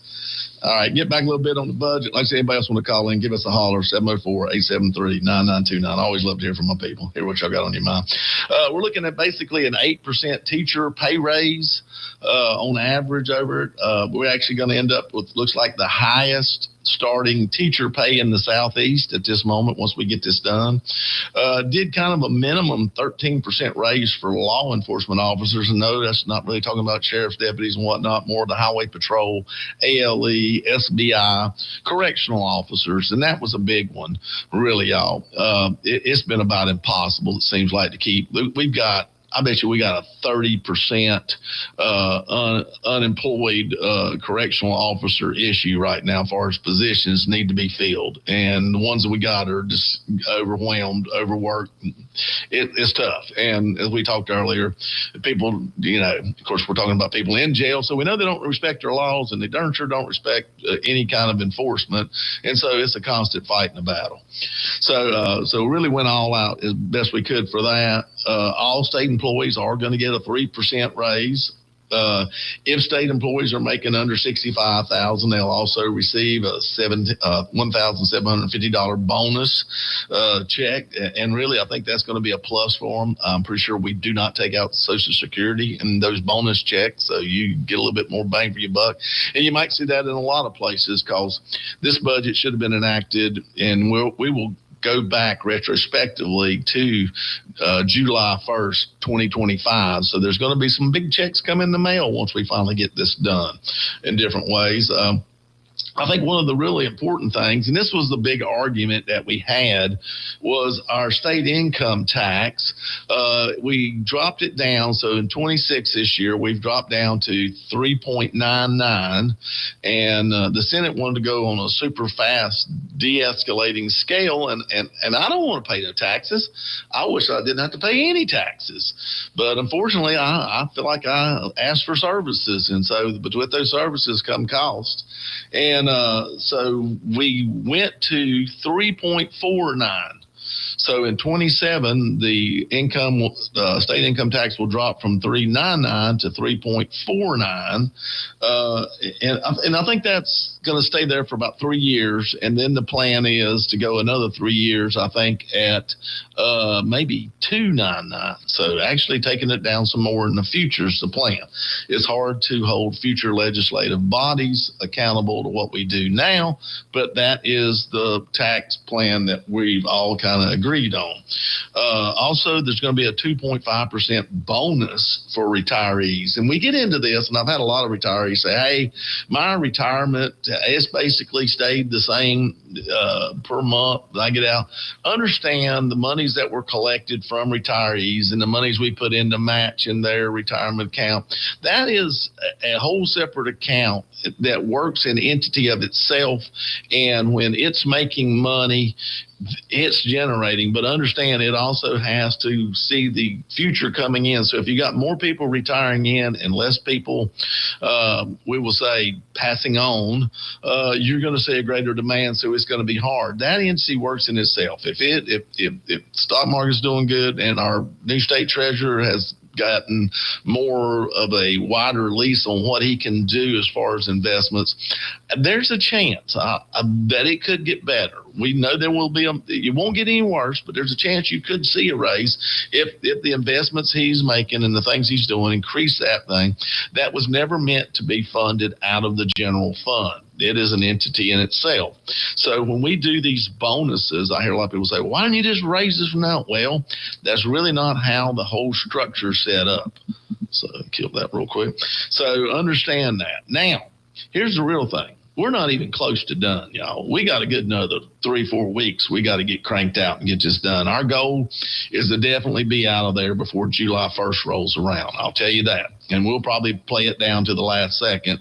All right, get back a little bit on the budget. Like I said, anybody else want to call in, give us a holler, 704-873-9929. I always love to hear from my people. Hear what y'all got on your mind. We're looking at basically an 8% teacher pay raise on average over it. We're actually going to end up with, looks like, the highest starting teacher pay in the Southeast at this moment once we get this done. Did kind of a minimum 13% raise for law enforcement officers. And no, that's not really talking about sheriff's deputies and whatnot, more the highway patrol, ALE, SBI, correctional officers. And that was a big one, really, y'all. It's been about impossible, it seems like, to keep. We've got, I bet you we got a 30% unemployed correctional officer issue right now as far as positions need to be filled. And the ones that we got are just overwhelmed, overworked. It's tough. And as we talked earlier, people, you know, of course, we're talking about people in jail. So we know they don't respect their laws, and they darn sure don't respect any kind of enforcement. And so it's a constant fight and a battle. So really went all out as best we could for that. All state employees are going to get a 3% raise. If state employees are making under $65,000, they'll also receive a $1,750 bonus check. And really, I think that's going to be a plus for them. I'm pretty sure we do not take out Social Security and those bonus checks, so you get a little bit more bang for your buck. And you might see that in a lot of places because this budget should have been enacted, and we will go back retrospectively to July 1st, 2025. So there's going to be some big checks come in the mail once we finally get this done in different ways. I think one of the really important things, and this was the big argument that we had, was our state income tax. We dropped it down. So in 26 this year, we've dropped down to 3.99. And the Senate wanted to go on a super fast de-escalating scale. And I don't want to pay no taxes. I wish I didn't have to pay any taxes. But unfortunately, I feel like I asked for services. And so but with those services come cost. And so we went to 3.49. So in 27, the state income tax will drop from 3.99 to 3.49. And I think that's going to stay there for about 3 years. And then the plan is to go another 3 years, I think, at maybe 2.99. So actually taking it down some more in the future is the plan. It's hard to hold future legislative bodies accountable to what we do now, but that is the tax plan that we've all kind of agreed on. Also, there's going to be a 2.5% bonus for retirees. And we get into this, and I've had a lot of retirees say, hey, my retirement, it's basically stayed the same per month that I get out. Understand the monies that were collected from retirees and the monies we put in to match in their retirement account, that is a whole separate account that works an entity of itself. And when it's making money, it's generating, but understand it also has to see the future coming in. So if you got more people retiring in and less people, we will say, passing on, you're going to see a greater demand. So it's going to be hard. That entity works in itself. If the stock market's doing good and our new state treasurer has gotten more of a wider lease on what he can do as far as investments, there's a chance I bet it could get better. We know there will be it won't get any worse, but there's a chance you could see a raise if the investments he's making and the things he's doing increase that thing. That was never meant to be funded out of the general fund. It is an entity in itself. So when we do these bonuses, I hear a lot of people say, why don't you just raise this from now? Well, that's really not how the whole structure is set up. So kill that real quick. So understand that. Now, here's the real thing. We're not even close to done, y'all. We got a good another 3-4 weeks. We got to get cranked out and get this done. Our goal is to definitely be out of there before July 1st rolls around. I'll tell you that. And we'll probably play it down to the last second,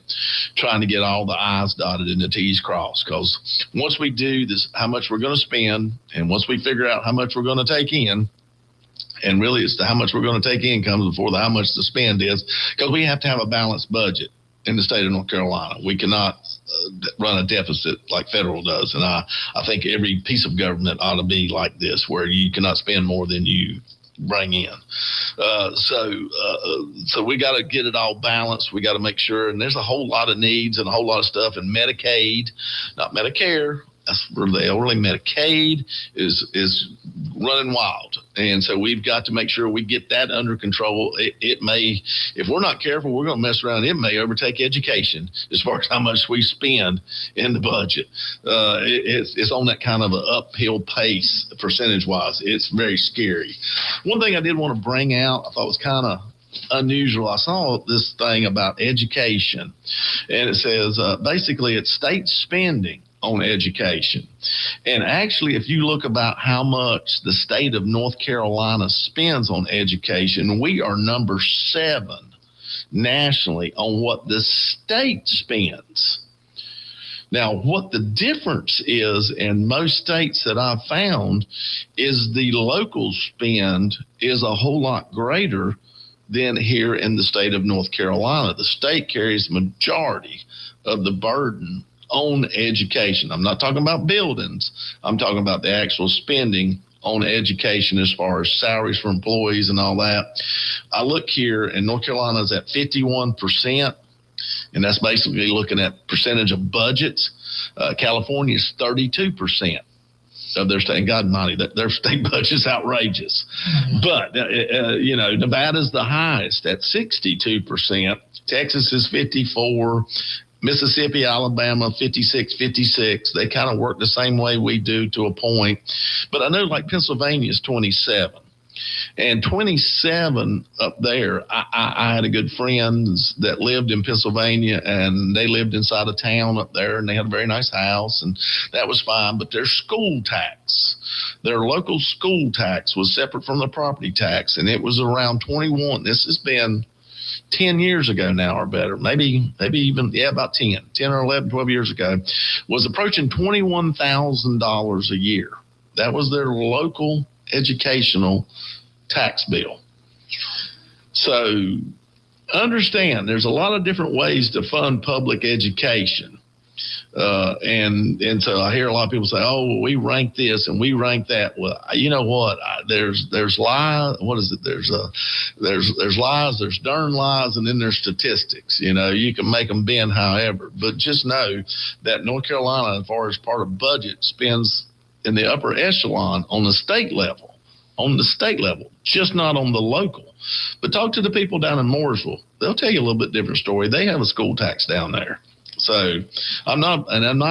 trying to get all the I's dotted and the T's crossed. Because once we do this, how much we're going to spend, and once we figure out how much we're going to take in, and really it's how much we're going to take in comes before how much the spend is, because we have to have a balanced budget in the state of North Carolina. We cannot run a deficit like federal does. And I think every piece of government ought to be like this, where you cannot spend more than you bring in. So we got to get it all balanced. We got to make sure, and there's a whole lot of needs and a whole lot of stuff in Medicaid, not Medicare. That's where the elderly. Medicaid is running wild. And so we've got to make sure we get that under control. It may, if we're not careful, we're going to mess around. It may overtake education as far as how much we spend in the budget. It's on that kind of an uphill pace percentage-wise. It's very scary. One thing I did want to bring out, I thought was kind of unusual. I saw this thing about education, and it says basically it's state spending on education. And actually, if you look about how much the state of North Carolina spends on education, we are number 7 nationally on what the state spends. Now, what the difference is in most states that I've found is the local spend is a whole lot greater than here in the state of North Carolina. The state carries the majority of the burden on education. I'm not talking about buildings. I'm talking about the actual spending on education as far as salaries for employees and all that. I look here, and North Carolina is at 51%, and that's basically looking at percentage of budgets. California is 32% of their state. God mighty, their state budget is outrageous. But, Nevada's the highest at 62%. Texas is 54%. Mississippi, Alabama, 56. They kind of work the same way we do to a point. But I know like Pennsylvania is 27. And 27 up there, I had a good friends that lived in Pennsylvania, and they lived inside a town up there, and they had a very nice house, and that was fine. But their school tax, their local school tax was separate from the property tax, and it was around 21. This has been 10 years ago now or better, maybe even, about 10 or 11, 12 years ago, was approaching $21,000 a year. That was their local educational tax bill. So understand there's a lot of different ways to fund public education. And so I hear a lot of people say, "Oh, well, we rank this and we rank that." Well, you know what? There's lies. What is it? There's lies. There's darn lies, and then there's statistics. You can make them bend however. But just know that North Carolina, as far as part of budget, spends in the upper echelon on the state level. Just not on the local. But talk to the people down in Mooresville. They'll tell you a little bit different story. They have a school tax down there. So I'm not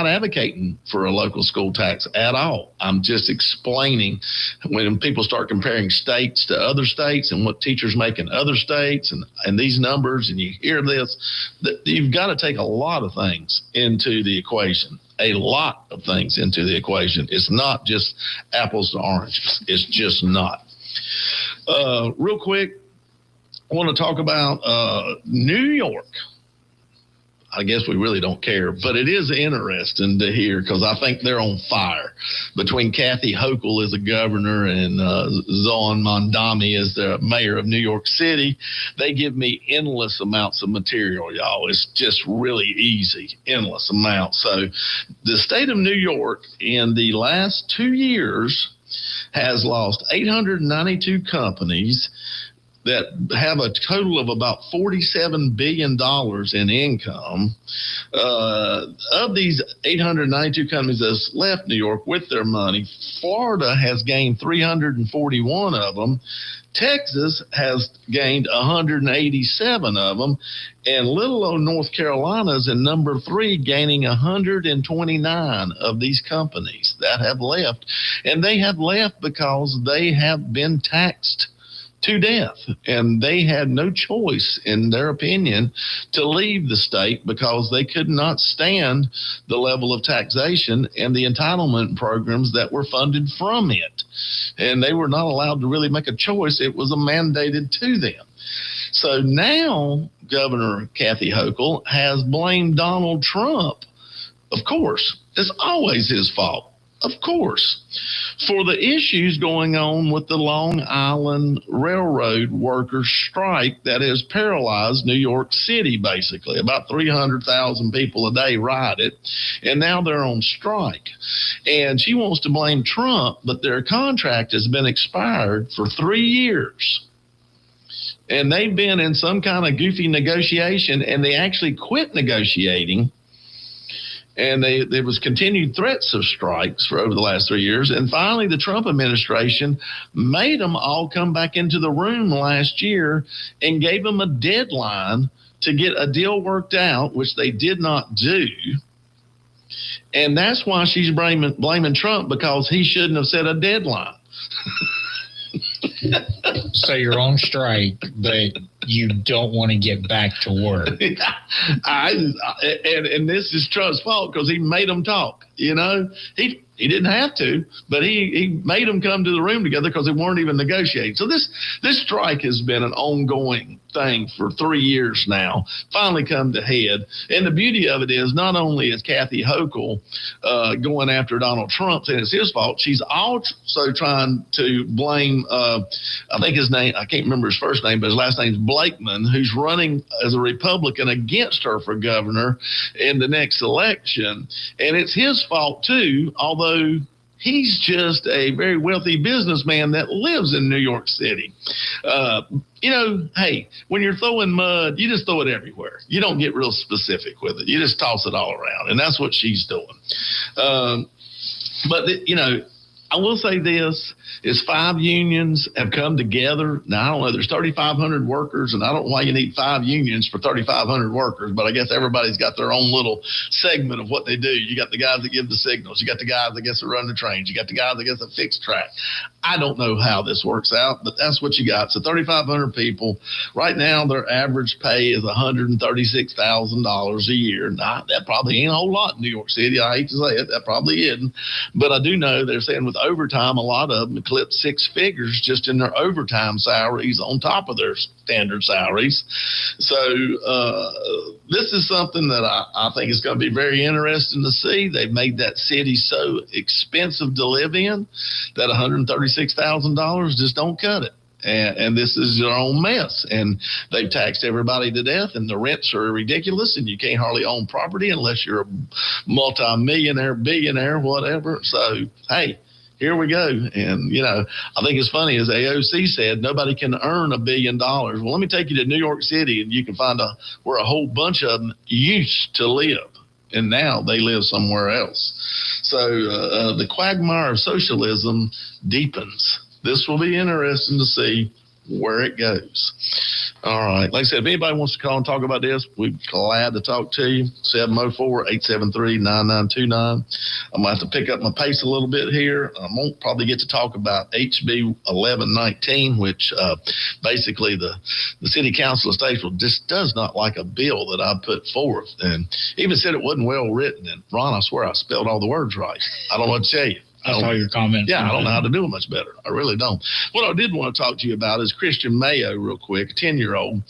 advocating for a local school tax at all. I'm just explaining when people start comparing states to other states and what teachers make in other states and these numbers, and you hear this, that you've got to take a lot of things into the equation. A lot of things into the equation. It's not just apples to oranges. It's just not. Real quick, I want to talk about New York. I guess we really don't care, but it is interesting to hear because I think they're on fire. Between Kathy Hochul as the governor and Zohran Mamdani as the mayor of New York City, they give me endless amounts of material, y'all. It's just really easy, endless amounts. So the state of New York in the last 2 years has lost 892 companies that have a total of about $47 billion in income. Of these 892 companies that's left New York with their money, Florida has gained 341 of them. Texas has gained 187 of them. And little old North Carolina is in number 3, gaining 129 of these companies that have left. And they have left because they have been taxed to death, and they had no choice, in their opinion, to leave the state because they could not stand the level of taxation and the entitlement programs that were funded from it. And they were not allowed to really make a choice. It was mandated to them. So now Governor Kathy Hochul has blamed Donald Trump. Of course, it's always his fault. Of course, for the issues going on with the Long Island Railroad workers strike that has paralyzed New York City, basically. About 300,000 people a day ride it, and now they're on strike. And she wants to blame Trump, but their contract has been expired for 3 years. And they've been in some kind of goofy negotiation, and they actually quit negotiating. And there was continued threats of strikes for over the last 3 years. And finally, the Trump administration made them all come back into the room last year and gave them a deadline to get a deal worked out, which they did not do. And that's why she's blaming Trump, because he shouldn't have set a deadline. So you're on strike, but you don't want to get back to work. And this is Trump's fault because he made them talk. You know, he didn't have to, but he made them come to the room together because they weren't even negotiating. So this strike has been an ongoing thing for 3 years now, finally come to head. And the beauty of it is not only is Kathy Hochul going after Donald Trump saying it's his fault, she's also trying to blame, I think his name, I can't remember his first name, but his last name is Blakeman, who's running as a Republican against her for governor in the next election. And it's his fault too, although he's just a very wealthy businessman that lives in New York City. You know, hey, when you're throwing mud, you just throw it everywhere. You don't get real specific with it. You just toss it all around, and that's what she's doing. You know, I will say this, is 5 unions have come together. Now, I don't know, there's 3,500 workers, and I don't know why you need 5 unions for 3,500 workers, but I guess everybody's got their own little segment of what they do. You got the guys that give the signals. You got the guys that get to run the trains. You got the guys that get to fix track. I don't know how this works out, but that's what you got. So 3,500 people. Right now, their average pay is $136,000 a year. Now, that probably ain't a whole lot in New York City. I hate to say it. That probably isn't. But I do know they're saying with overtime, a lot of them eclipse 6 figures just in their overtime salaries on top of their standard salaries. So this is something that I think is going to be very interesting to see. They've made that city so expensive to live in that $136,000 just don't cut it. And this is their own mess. And they've taxed everybody to death, and the rents are ridiculous, and you can't hardly own property unless you're a multi-millionaire, billionaire, whatever. So, hey, here we go. And, you know, I think it's funny, as AOC said, nobody can earn $1 billion. Well, let me take you to New York City, and you can find where a whole bunch of them used to live. And now they live somewhere else. So the quagmire of socialism deepens. This will be interesting to see where it goes. All right. Like I said, if anybody wants to call and talk about this, we're glad to talk to you. 704-873-9929. I'm going to have to pick up my pace a little bit here. I won't probably get to talk about HB 1119, which basically the City Council of Statesville just does not like a bill that I put forth, and even said it wasn't well written. And Ron, I swear I spelled all the words right. I don't know what to tell you. I saw your comment. Yeah, I don't know how to do it much better. I really don't. What I did want to talk to you about is Christian Mayo real quick, a 10-year-old.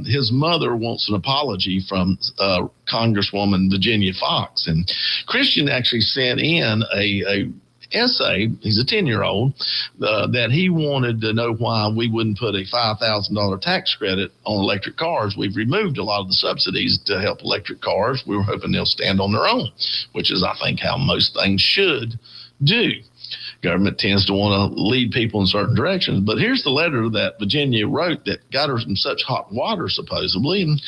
His mother wants an apology from Congresswoman Virginia Fox. And Christian actually sent in a essay, he's a 10-year-old, that he wanted to know why we wouldn't put a $5,000 tax credit on electric cars. We've removed a lot of the subsidies to help electric cars. We were hoping they'll stand on their own, which is, I think, how most things should do. Government tends to want to lead people in certain directions. But here's the letter that Virginia wrote that got her in such hot water, supposedly. And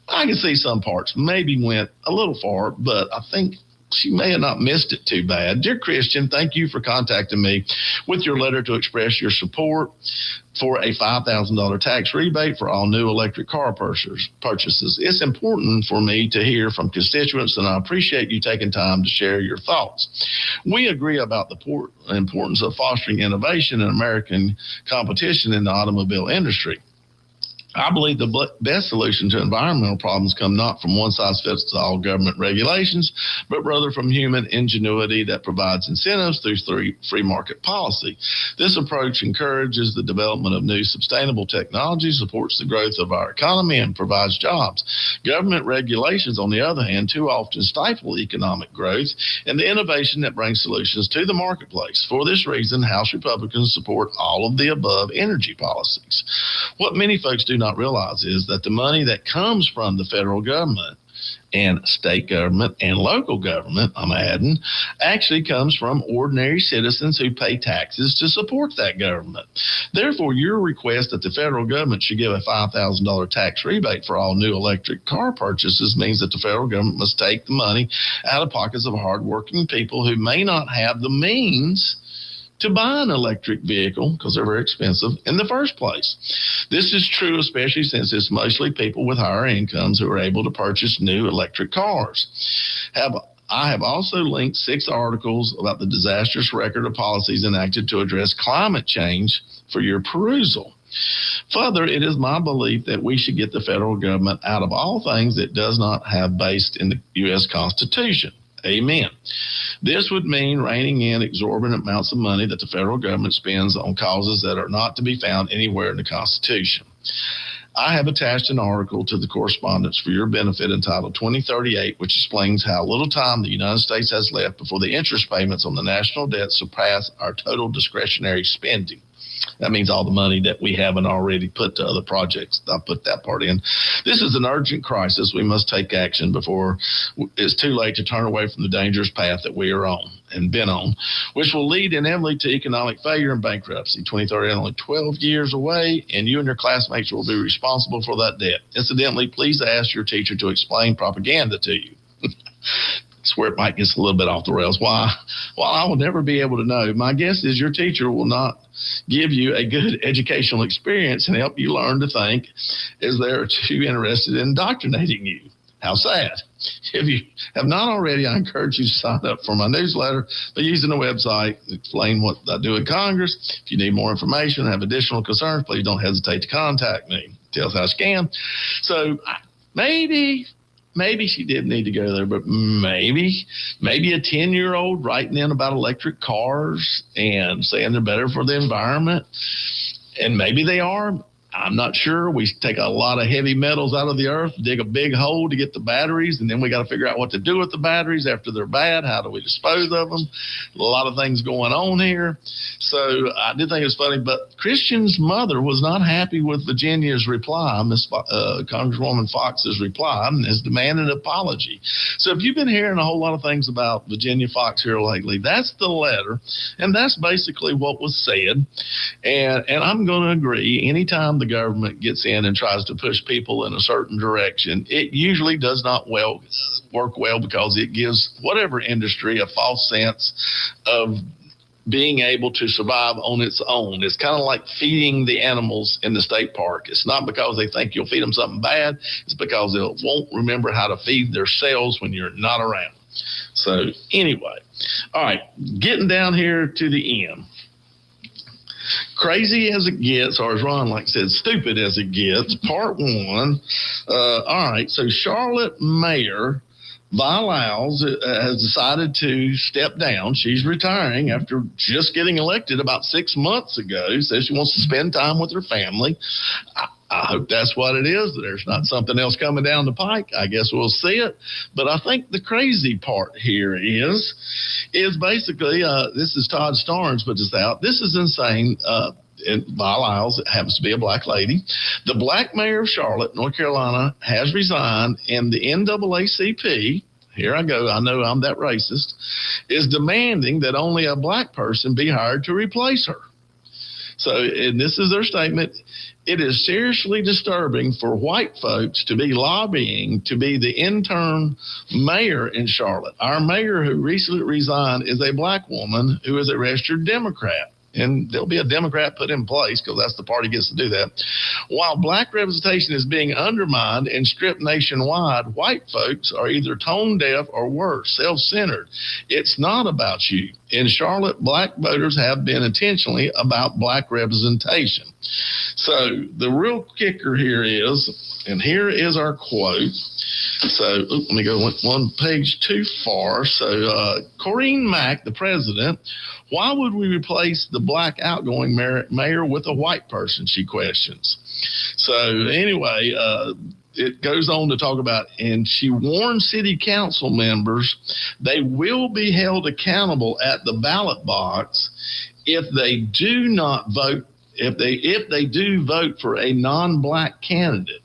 I can see some parts maybe went a little far, but I think she may have not missed it too bad. Dear Christian, thank you for contacting me with your letter to express your support for a $5,000 tax rebate for all new electric car purchases. It's important for me to hear from constituents, and I appreciate you taking time to share your thoughts. We agree about the importance of fostering innovation and American competition in the automobile industry. I believe the best solution to environmental problems come not from one-size-fits-all government regulations, but rather from human ingenuity that provides incentives through free market policy. This approach encourages the development of new sustainable technology, supports the growth of our economy, and provides jobs. Government regulations, on the other hand, too often stifle economic growth and the innovation that brings solutions to the marketplace. For this reason, House Republicans support all of the above energy policies. What many folks do not realize is that the money that comes from the federal government and state government and local government, I'm adding, actually comes from ordinary citizens who pay taxes to support that government. Therefore, your request that the federal government should give a $5,000 tax rebate for all new electric car purchases means that the federal government must take the money out of pockets of hardworking people who may not have the means to buy an electric vehicle because they're very expensive in the first place. This is true especially since it's mostly people with higher incomes who are able to purchase new electric cars. I have also linked 6 articles about the disastrous record of policies enacted to address climate change for your perusal. Further, it is my belief that we should get the federal government out of all things it does not have based in the U.S. Constitution. Amen. This would mean reining in exorbitant amounts of money that the federal government spends on causes that are not to be found anywhere in the Constitution. I have attached an article to the correspondence for your benefit entitled 2038, which explains how little time the United States has left before the interest payments on the national debt surpass our total discretionary spending. That means all the money that we haven't already put to other projects. I put that part in. This is an urgent crisis. We must take action before it's too late to turn away from the dangerous path that we are on and been on, which will lead inevitably to economic failure and bankruptcy. 2030 is only 12 years away, and you and your classmates will be responsible for that debt. Incidentally, please ask your teacher to explain propaganda to you. That's where it might get a little bit off the rails. While I will never be able to know, my guess is your teacher will not give you a good educational experience and help you learn to think, as they're too interested in indoctrinating you. How sad. If you have not already, I encourage you to sign up for my newsletter by using the website, explain what I do in Congress. If you need more information and have additional concerns, please don't hesitate to contact me. Tell us how I can. So maybe she did need to go there, but maybe a 10-year-old writing in about electric cars and saying they're better for the environment, and maybe they are. I'm not sure. We take a lot of heavy metals out of the earth, dig a big hole to get the batteries, and then we got to figure out what to do with the batteries after they're bad. How do we dispose of them? A lot of things going on here. So I did think it was funny, but Christian's mother was not happy with Virginia's reply, Congresswoman Fox's reply, and has demanded an apology. So if you've been hearing a whole lot of things about Virginia Fox here lately, that's the letter, and that's basically what was said. And I'm going to agree, anytime the government gets in and tries to push people in a certain direction, it usually does not work well because it gives whatever industry a false sense of being able to survive on its own. It's kind of like feeding the animals in the state park. It's not because they think you'll feed them something bad. It's because they won't remember how to feed themselves when you're not around. So anyway, all right, getting down here to the end. Crazy as it gets, or as Ron said, stupid as it gets, part 1. All right, so Charlotte Mayor Vi Lyles has decided to step down. She's retiring after just getting elected about 6 months ago. Says she wants to spend time with her family. I hope that's what it is. There's not something else coming down the pike. I guess we'll see it. But I think the crazy part here is basically, this is Todd Starnes put this out. This is insane. And Vi Lyles happens to be a black lady. The black mayor of Charlotte, North Carolina, has resigned, and the NAACP, here I go, I know I'm that racist, is demanding that only a black person be hired to replace her. So, and this is their statement, it is seriously disturbing for white folks to be lobbying to be the interim mayor in Charlotte. Our mayor who recently resigned is a black woman who is a registered Democrat. And there'll be a Democrat put in place because that's the party gets to do that. While black representation is being undermined and stripped nationwide, white folks are either tone deaf or worse, self-centered. It's not about you. In Charlotte, black voters have been intentionally about black representation. So the real kicker here is, and here is our quote. So let me go one page too far. So Corinne Mack, the president, why would we replace the black outgoing mayor with a white person, she questions. So anyway, it goes on to talk about, and she warned city council members they will be held accountable at the ballot box if they do not vote, if they do vote for a non-black candidate.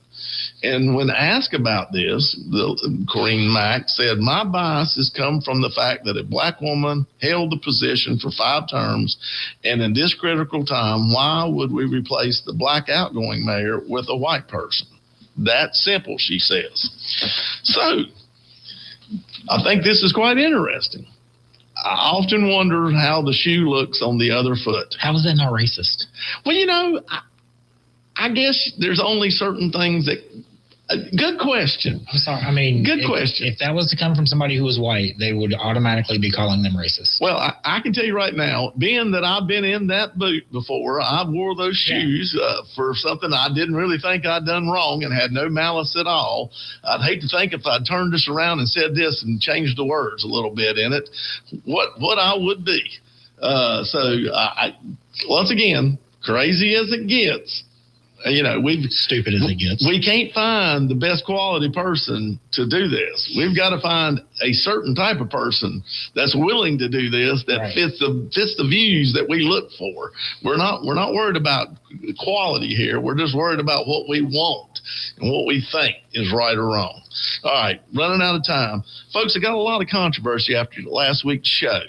And when asked about this, Corinne Mack said, my biases come from the fact that a black woman held the position for 5 terms, and in this critical time, why would we replace the black outgoing mayor with a white person? That simple, she says. So I think this is quite interesting. I often wonder how the shoe looks on the other foot. How is that not racist? Well, I guess there's only certain things that. Good question. I'm sorry. I mean, good question. If that was to come from somebody who was white, they would automatically be calling them racist. Well, I can tell you right now, being that I've been in that boot before, I wore those shoes for something I didn't really think I'd done wrong and had no malice at all. I'd hate to think if I'd turned this around and said this and changed the words a little bit in it, what I would be. So once again, crazy as it gets. Stupid as it gets. We can't find the best quality person to do this. We've got to find a certain type of person that's willing to do this that fits the views that we look for. We're not worried about quality here. We're just worried about what we want and what we think is right or wrong. All right, running out of time, folks. I got a lot of controversy after last week's show.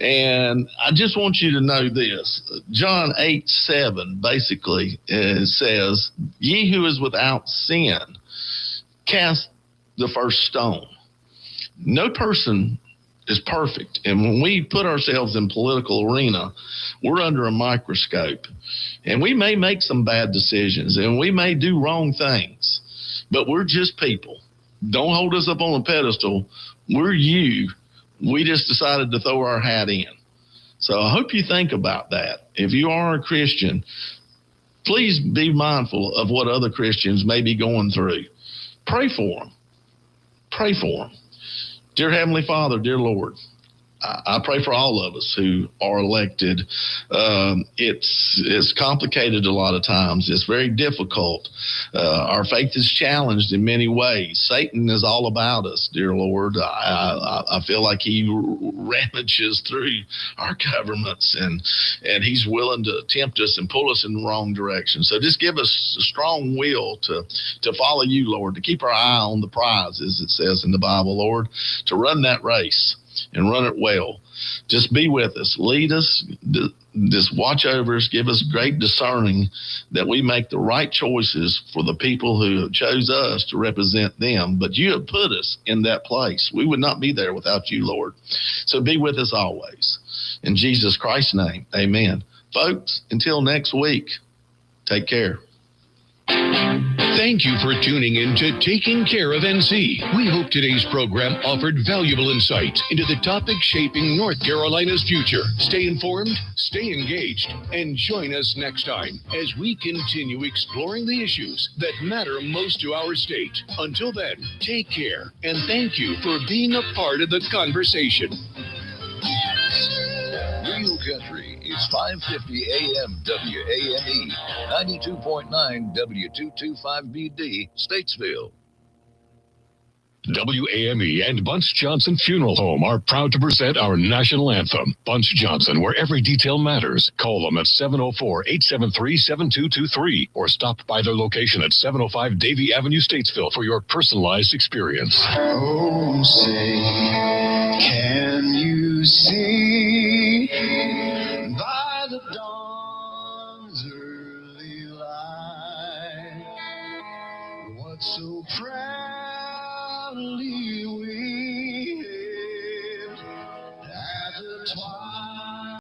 And I just want you to know this. John 8:7 basically says, ye who is without sin, cast the first stone. No person is perfect. And when we put ourselves in political arena, we're under a microscope. And we may make some bad decisions and we may do wrong things, but we're just people. Don't hold us up on a pedestal. We're you. We just decided to throw our hat in. So I hope you think about that. If you are a Christian, please be mindful of what other Christians may be going through. Pray for them. Pray for them. Dear Heavenly Father, dear Lord, I pray for all of us who are elected. It's complicated a lot of times. It's very difficult. Our faith is challenged in many ways. Satan is all about us, dear Lord. I feel like he ramages through our governments and he's willing to tempt us and pull us in the wrong direction. So just give us a strong will to follow you, Lord, to keep our eye on the prize, as it says in the Bible, Lord, to run that race and run it well. Just be with us. Lead us. Just watch over us. Give us great discerning that we make the right choices for the people who chose us to represent them. But you have put us in that place. We would not be there without you, Lord. So be with us always. In Jesus Christ's name, amen. Folks, until next week, take care. Thank you for tuning in to Taking Care of NC. We hope today's program offered valuable insight into the topics shaping North Carolina's future. Stay informed, stay engaged, and join us next time as we continue exploring the issues that matter most to our state. Until then, take care, and thank you for being a part of the conversation. Real Country is 550 AM WAME, 92.9 W225BD, Statesville. WAME and Bunch Johnson Funeral Home are proud to present our national anthem, Bunch Johnson, where every detail matters. Call them at 704-873-7223 or stop by their location at 705 Davie Avenue, Statesville for your personalized experience. Oh, say, can you see by the dawn's early light what so proudly